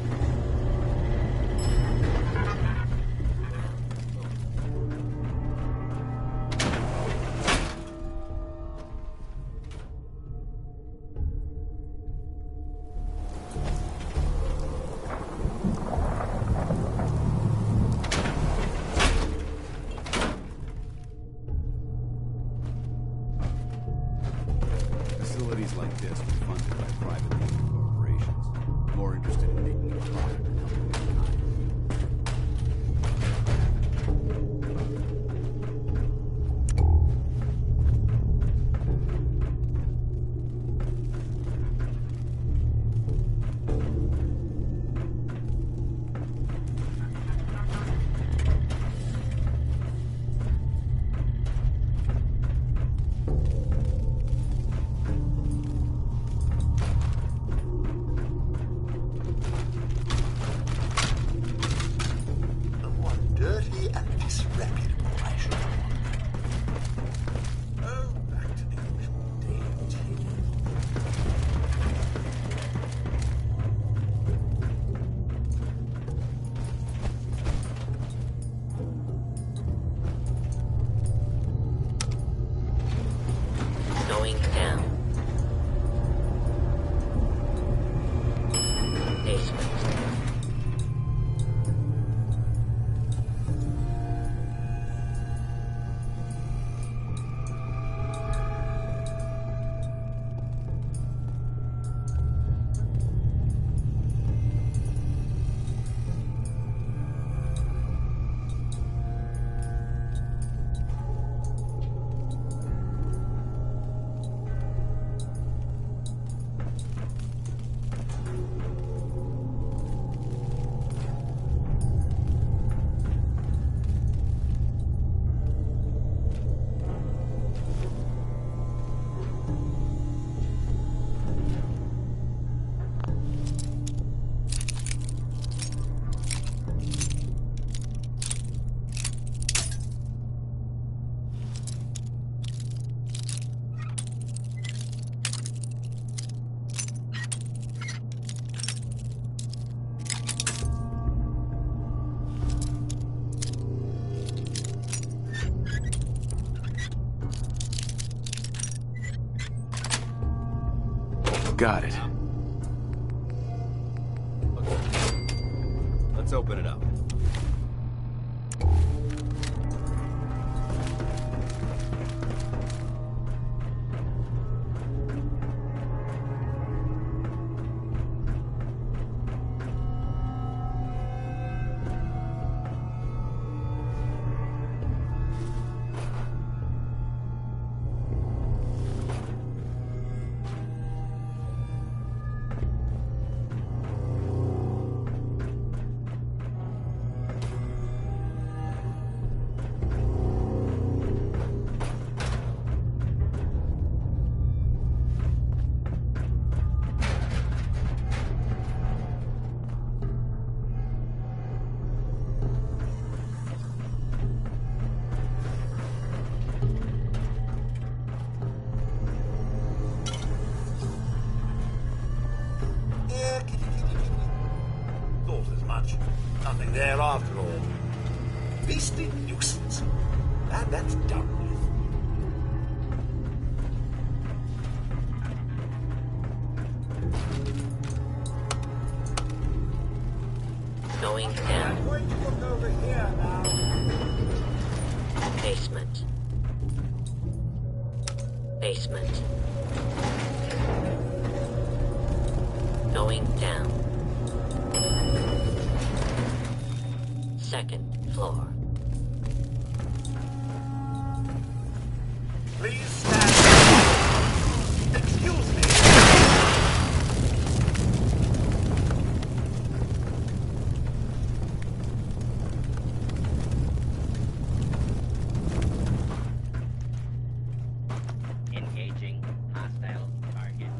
Facilities like this were funded by private corporations Got it. Let's open it up. Thought as much. Nothing there after all. Beastly nuisance. And that's done with. Going down. I'm going to look over here now. Basement. Basement. Going down. Second floor. Please stand. Excuse me. Engaging hostile target.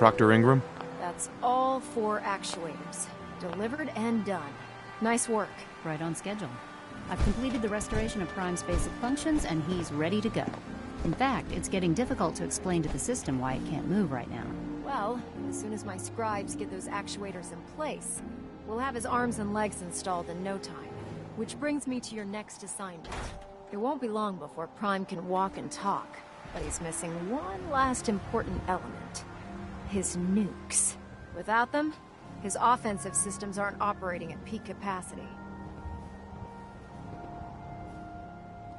Proctor Ingram? That's all 4 actuators. Delivered and done. Nice work. Right on schedule. I've completed the restoration of Prime's basic functions, and he's ready to go. In fact, it's getting difficult to explain to the system why it can't move right now. Well, as soon as my scribes get those actuators in place, we'll have his arms and legs installed in no time. Which brings me to your next assignment. It won't be long before Prime can walk and talk, but he's missing one last important element. His nukes. Without them, his offensive systems aren't operating at peak capacity.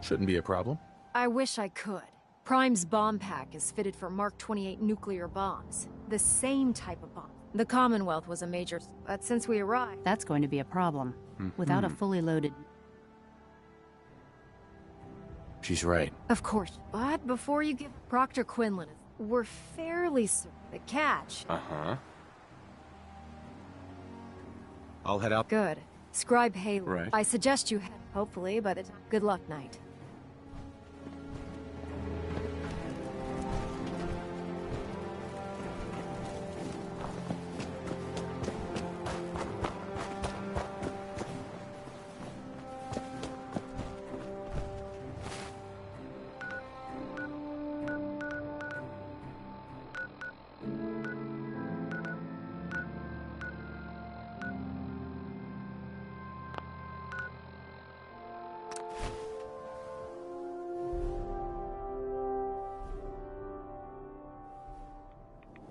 Shouldn't be a problem. I wish I could. Prime's bomb pack is fitted for Mark 28 nuclear bombs. The same type of bomb. The Commonwealth was a major, but since we arrived... That's going to be a problem. Without a fully loaded... She's right. Of course. But before you give Proctor Quinlan, we're fairly certain the catch. Uh-huh. I'll head out. Good. Scribe Haley. Right. I suggest you head, hopefully, by the time. Good luck, Knight.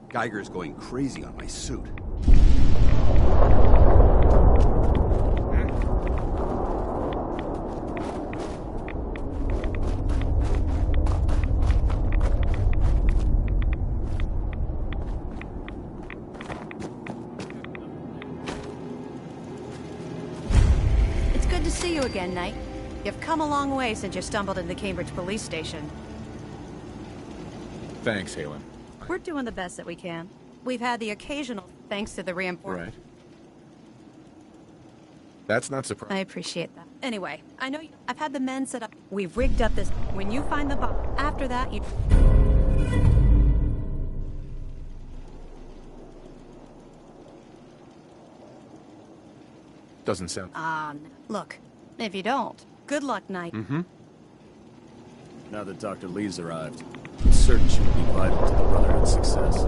Geiger's going crazy on my suit. It's good to see you again, Knight. You've come a long way since you stumbled into the Cambridge police station. Thanks, Halen. We're doing the best that we can. We've had the occasional thanks to the reinforcement. Right. That's not I surprising. appreciate that. Anyway, I know I've had the men set up. We've rigged up this. When you find the bomb, after that, you... Doesn't sound... Look, if you don't, good luck, Knight. Mm-hmm. Now that Dr. Lee's arrived, I'm certain she will be vital to the Brotherhood's success.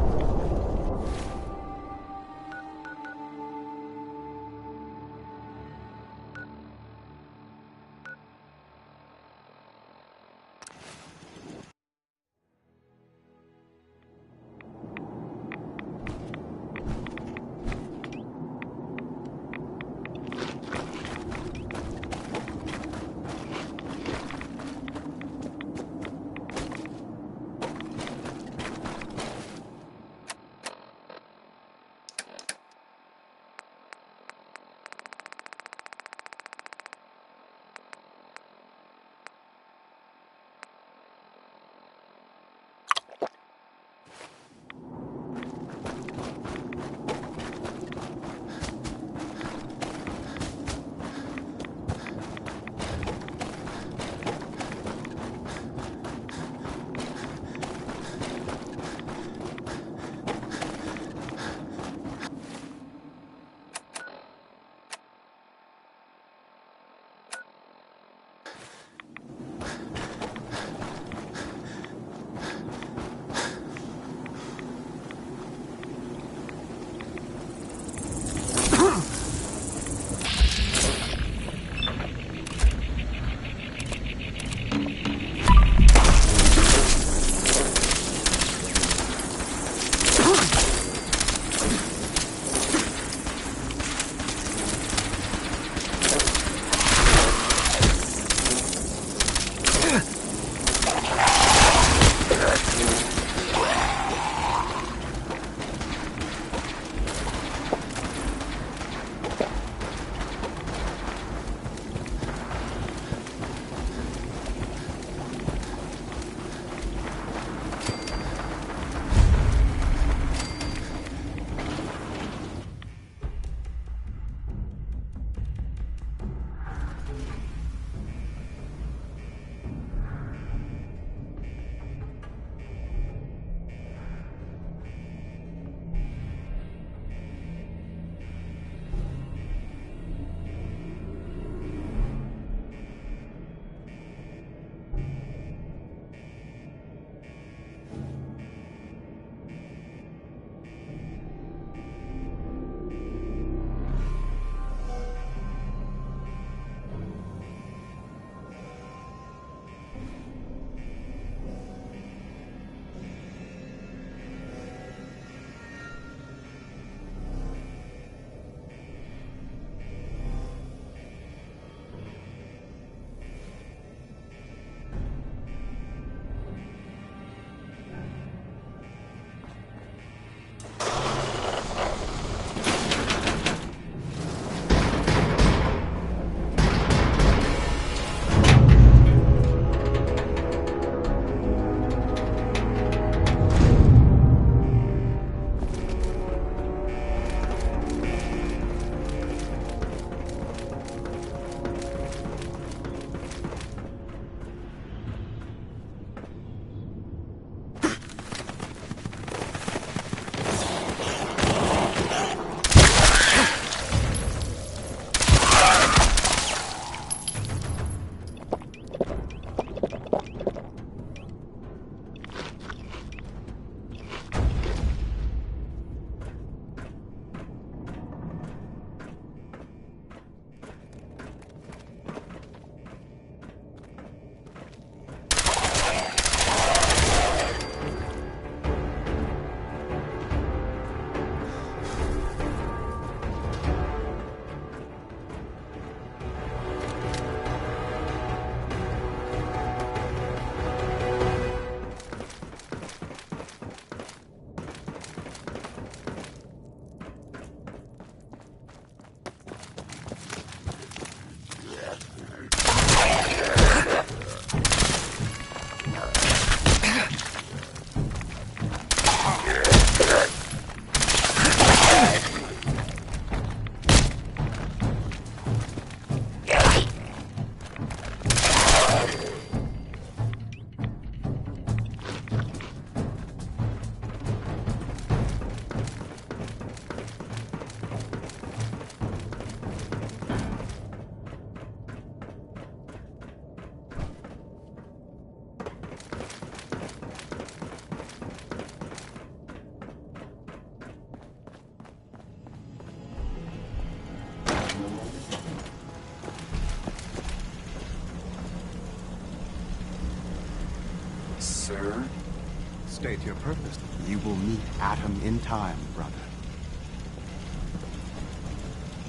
State your purpose. You will meet Atom in time, brother.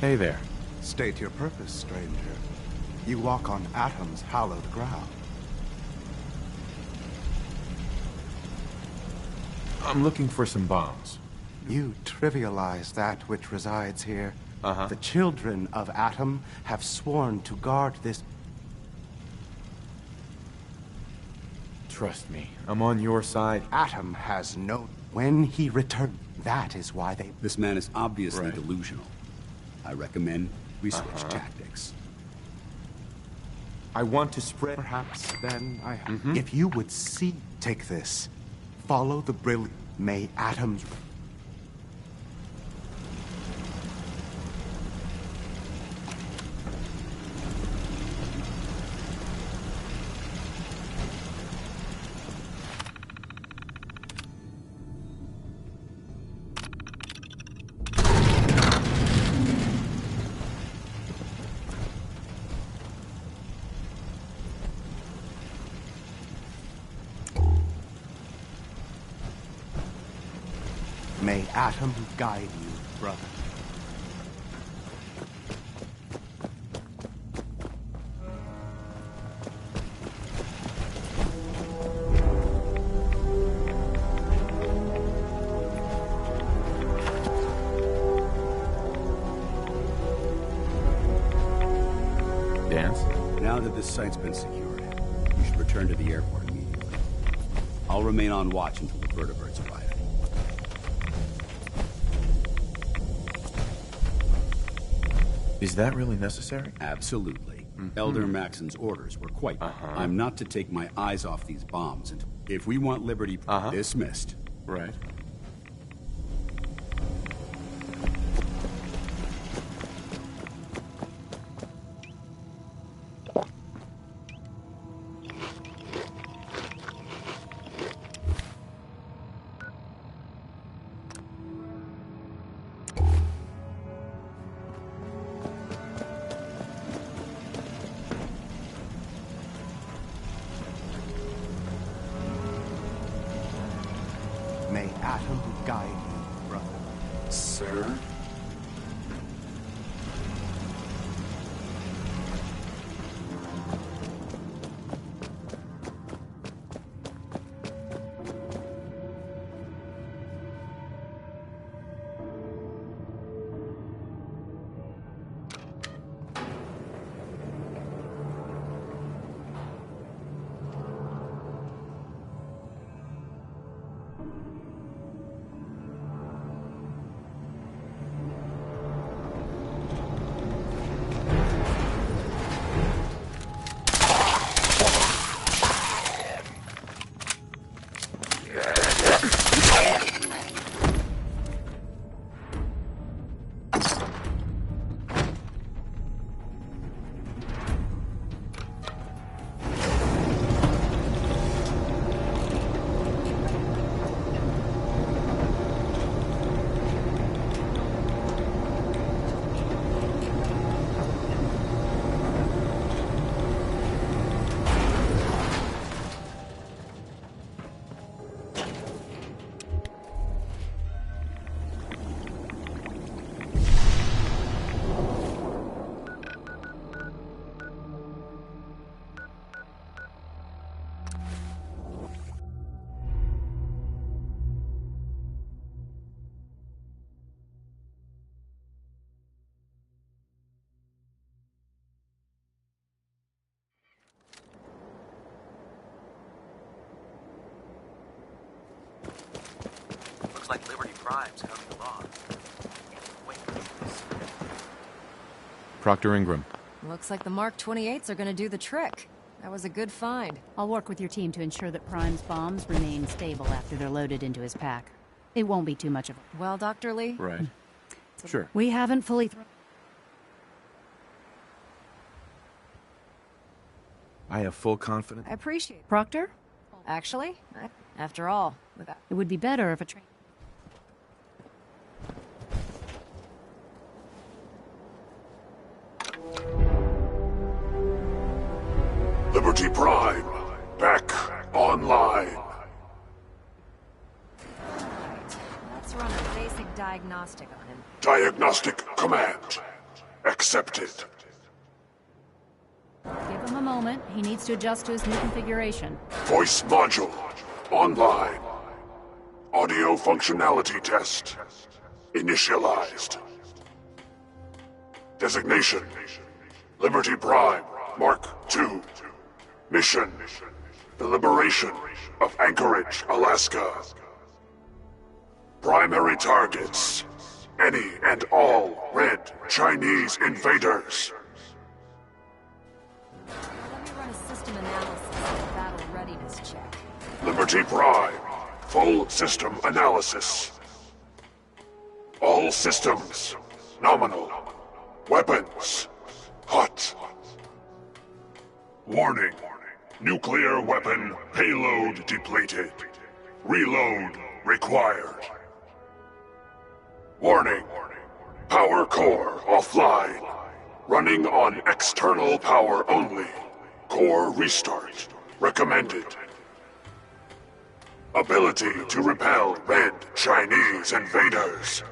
Hey there. State your purpose, stranger. You walk on Atom's hallowed ground. I'm looking for some bombs. You trivialize that which resides here. Uh-huh. The children of Atom have sworn to guard this. Trust me, I'm on your side. Atom has no... When he returned, that is why they... This man is obviously delusional. I recommend we switch tactics. I want to spread... Perhaps then I... If you would see... Take this. Follow the brilliant... May Atom's... May Atom guide you, brother. Dance? Now that this site's been secured, you should return to the airport immediately. I'll remain on watch until the vertebrates arrive. Is that really necessary? Absolutely. Elder Maxon's orders were quite... I'm not to take my eyes off these bombs until... If we want liberty dismissed... Right. May Atom guide you, brother. Sir? Looks like Liberty Prime's coming along. Wait. Proctor Ingram. Looks like the Mark 28s are gonna do the trick. That was a good find. I'll work with your team to ensure that Prime's bombs remain stable after they're loaded into his pack. It won't be too much of a... Well, Dr. Lee? Right. Sure. We haven't fully... I have full confidence. I appreciate it. Proctor? Actually, after all, it would be better if a train... Liberty Prime, back online. basic diagnostic on him. Diagnostic command. Accepted. Give him a moment. He needs to adjust to his new configuration. Voice module. Online. Audio functionality test. Initialized. Designation. Liberty Prime. Mark II. Mission. The liberation of Anchorage, Alaska. Primary targets. Any and all red Chinese invaders. Let me run a system analysis and a battle readiness check. Liberty Prime. Full system analysis. All systems. Nominal. Weapons. Hot. Warning. Nuclear weapon payload depleted. Reload required. Warning. Power core offline. Running on external power only. Core restart recommended. Ability to repel red Chinese invaders.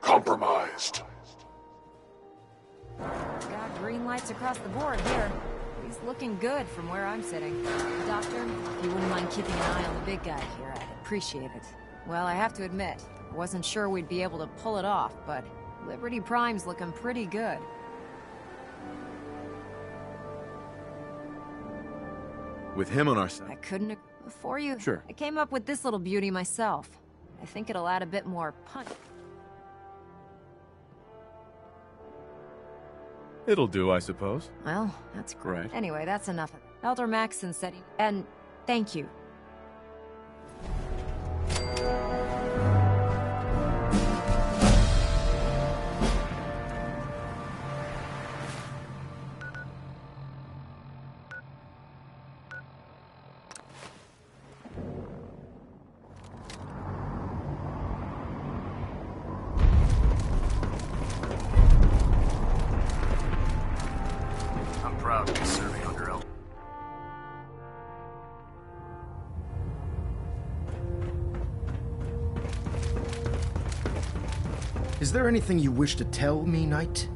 Compromised. Got green lights across the board here. He's looking good from where I'm sitting. Doctor, if you wouldn't mind keeping an eye on the big guy here, I'd appreciate it. Well, I have to admit, I wasn't sure we'd be able to pull it off, but Liberty Prime's looking pretty good. With him on our side. I couldn't agree before you. Sure. I came up with this little beauty myself. I think it'll add a bit more punch. It'll do, I suppose. Well, that's great. Right. Anyway, that's enough. Elder Maxson said he... And thank you. Proud to be serving under Elder. Is there anything you wish to tell me, Knight?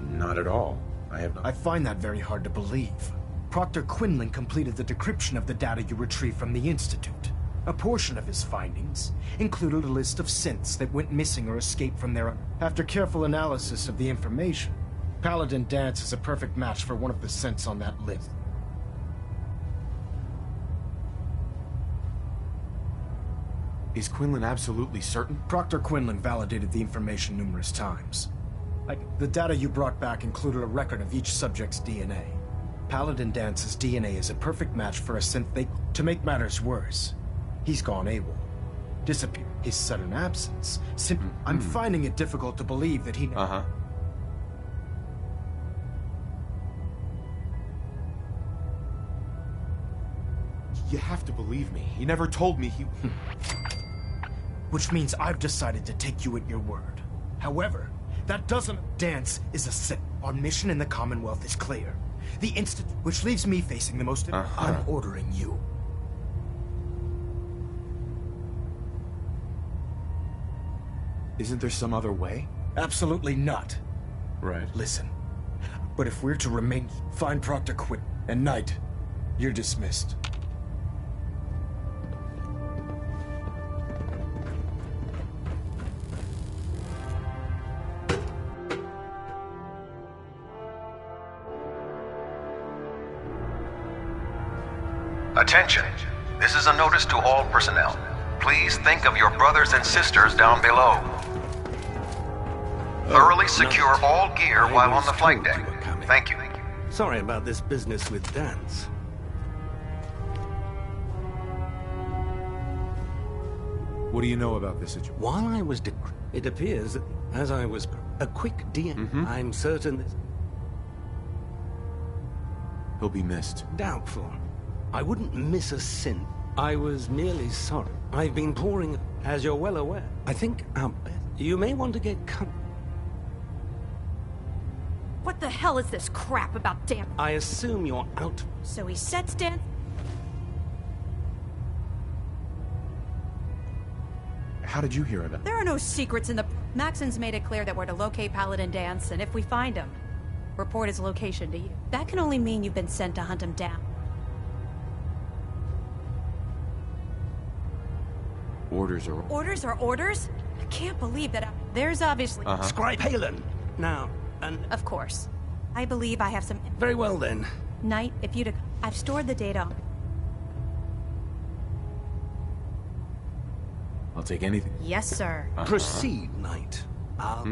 Not at all. I find that very hard to believe. Proctor Quinlan completed the decryption of the data you retrieved from the Institute. A portion of his findings included a list of synths that went missing or escaped from their... After careful analysis of the information, Paladin Dance is a perfect match for one of the synths on that list. Is Quinlan absolutely certain? Proctor Quinlan validated the information numerous times. The data you brought back included a record of each subject's DNA. Paladin Dance's DNA is a perfect match for a synth they... To make matters worse, he's gone AWOL. Disappeared. His sudden absence. I'm finding it difficult to believe that he... You have to believe me. He never told me he... Which means I've decided to take you at your word. However, that doesn't... Dance is a synth. Our mission in the Commonwealth is clear. The Institute... Which leaves me facing the most... I'm ordering you. Isn't there some other way? Absolutely not. Right. Listen. But if we're to remain... Find Proctor Quinn and Knight, you're dismissed. Attention. This is a notice to all personnel. Please think of your brothers and sisters down below. Thoroughly secure all gear while on the flight deck. Thank you. Sorry about this business with Dance. What do you know about this situation? While I was it appears that as I was a quick DM, I'm certain that... He'll be missed. Doubtful. I wouldn't miss a sin. I was merely sorry. I've been pouring, as you're well aware. I think you may want to get cut. What the hell is this crap about Dance? I assume you're out. So he sets Dance... How did you hear about it? There are no secrets in the... Maxon's made it clear that we're to locate Paladin Dance, and if we find him, report his location to you. That can only mean you've been sent to hunt him down. Orders are... Orders are orders? I can't believe that there's obviously... Scribe Halen! Now, and... Of course. I believe I have some... Very well, then. Knight, if you'd... I've stored the data. I'll take anything. Yes, sir. Proceed, Knight.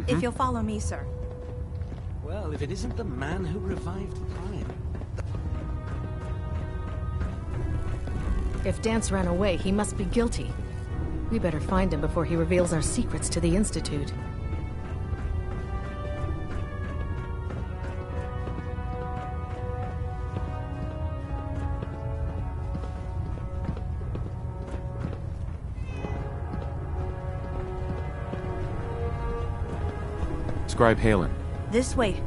If you'll follow me, sir. Well, if it isn't the man who revived Prime. If Dance ran away, he must be guilty. We better find him before he reveals our secrets to the Institute. Scribe Halen. This way.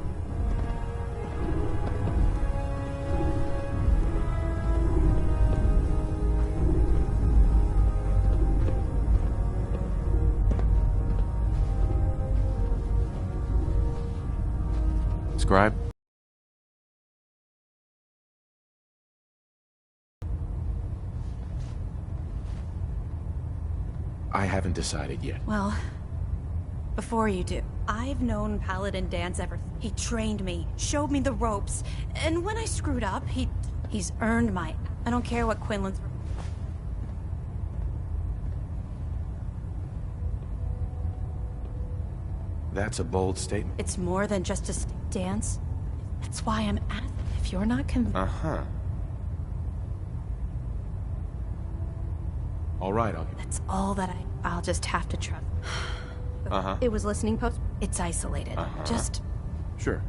Scribe? I haven't decided yet. Well, before you do, I've known Paladin Dance ever. He trained me, showed me the ropes, and when I screwed up, he's earned my... I don't care what Quinlan's... That's a bold statement. It's more than just a dance. That's why I'm asking if you're not convinced. All right, That's all that I'll just have to trust. It was listening post. It's isolated. Just... Sure.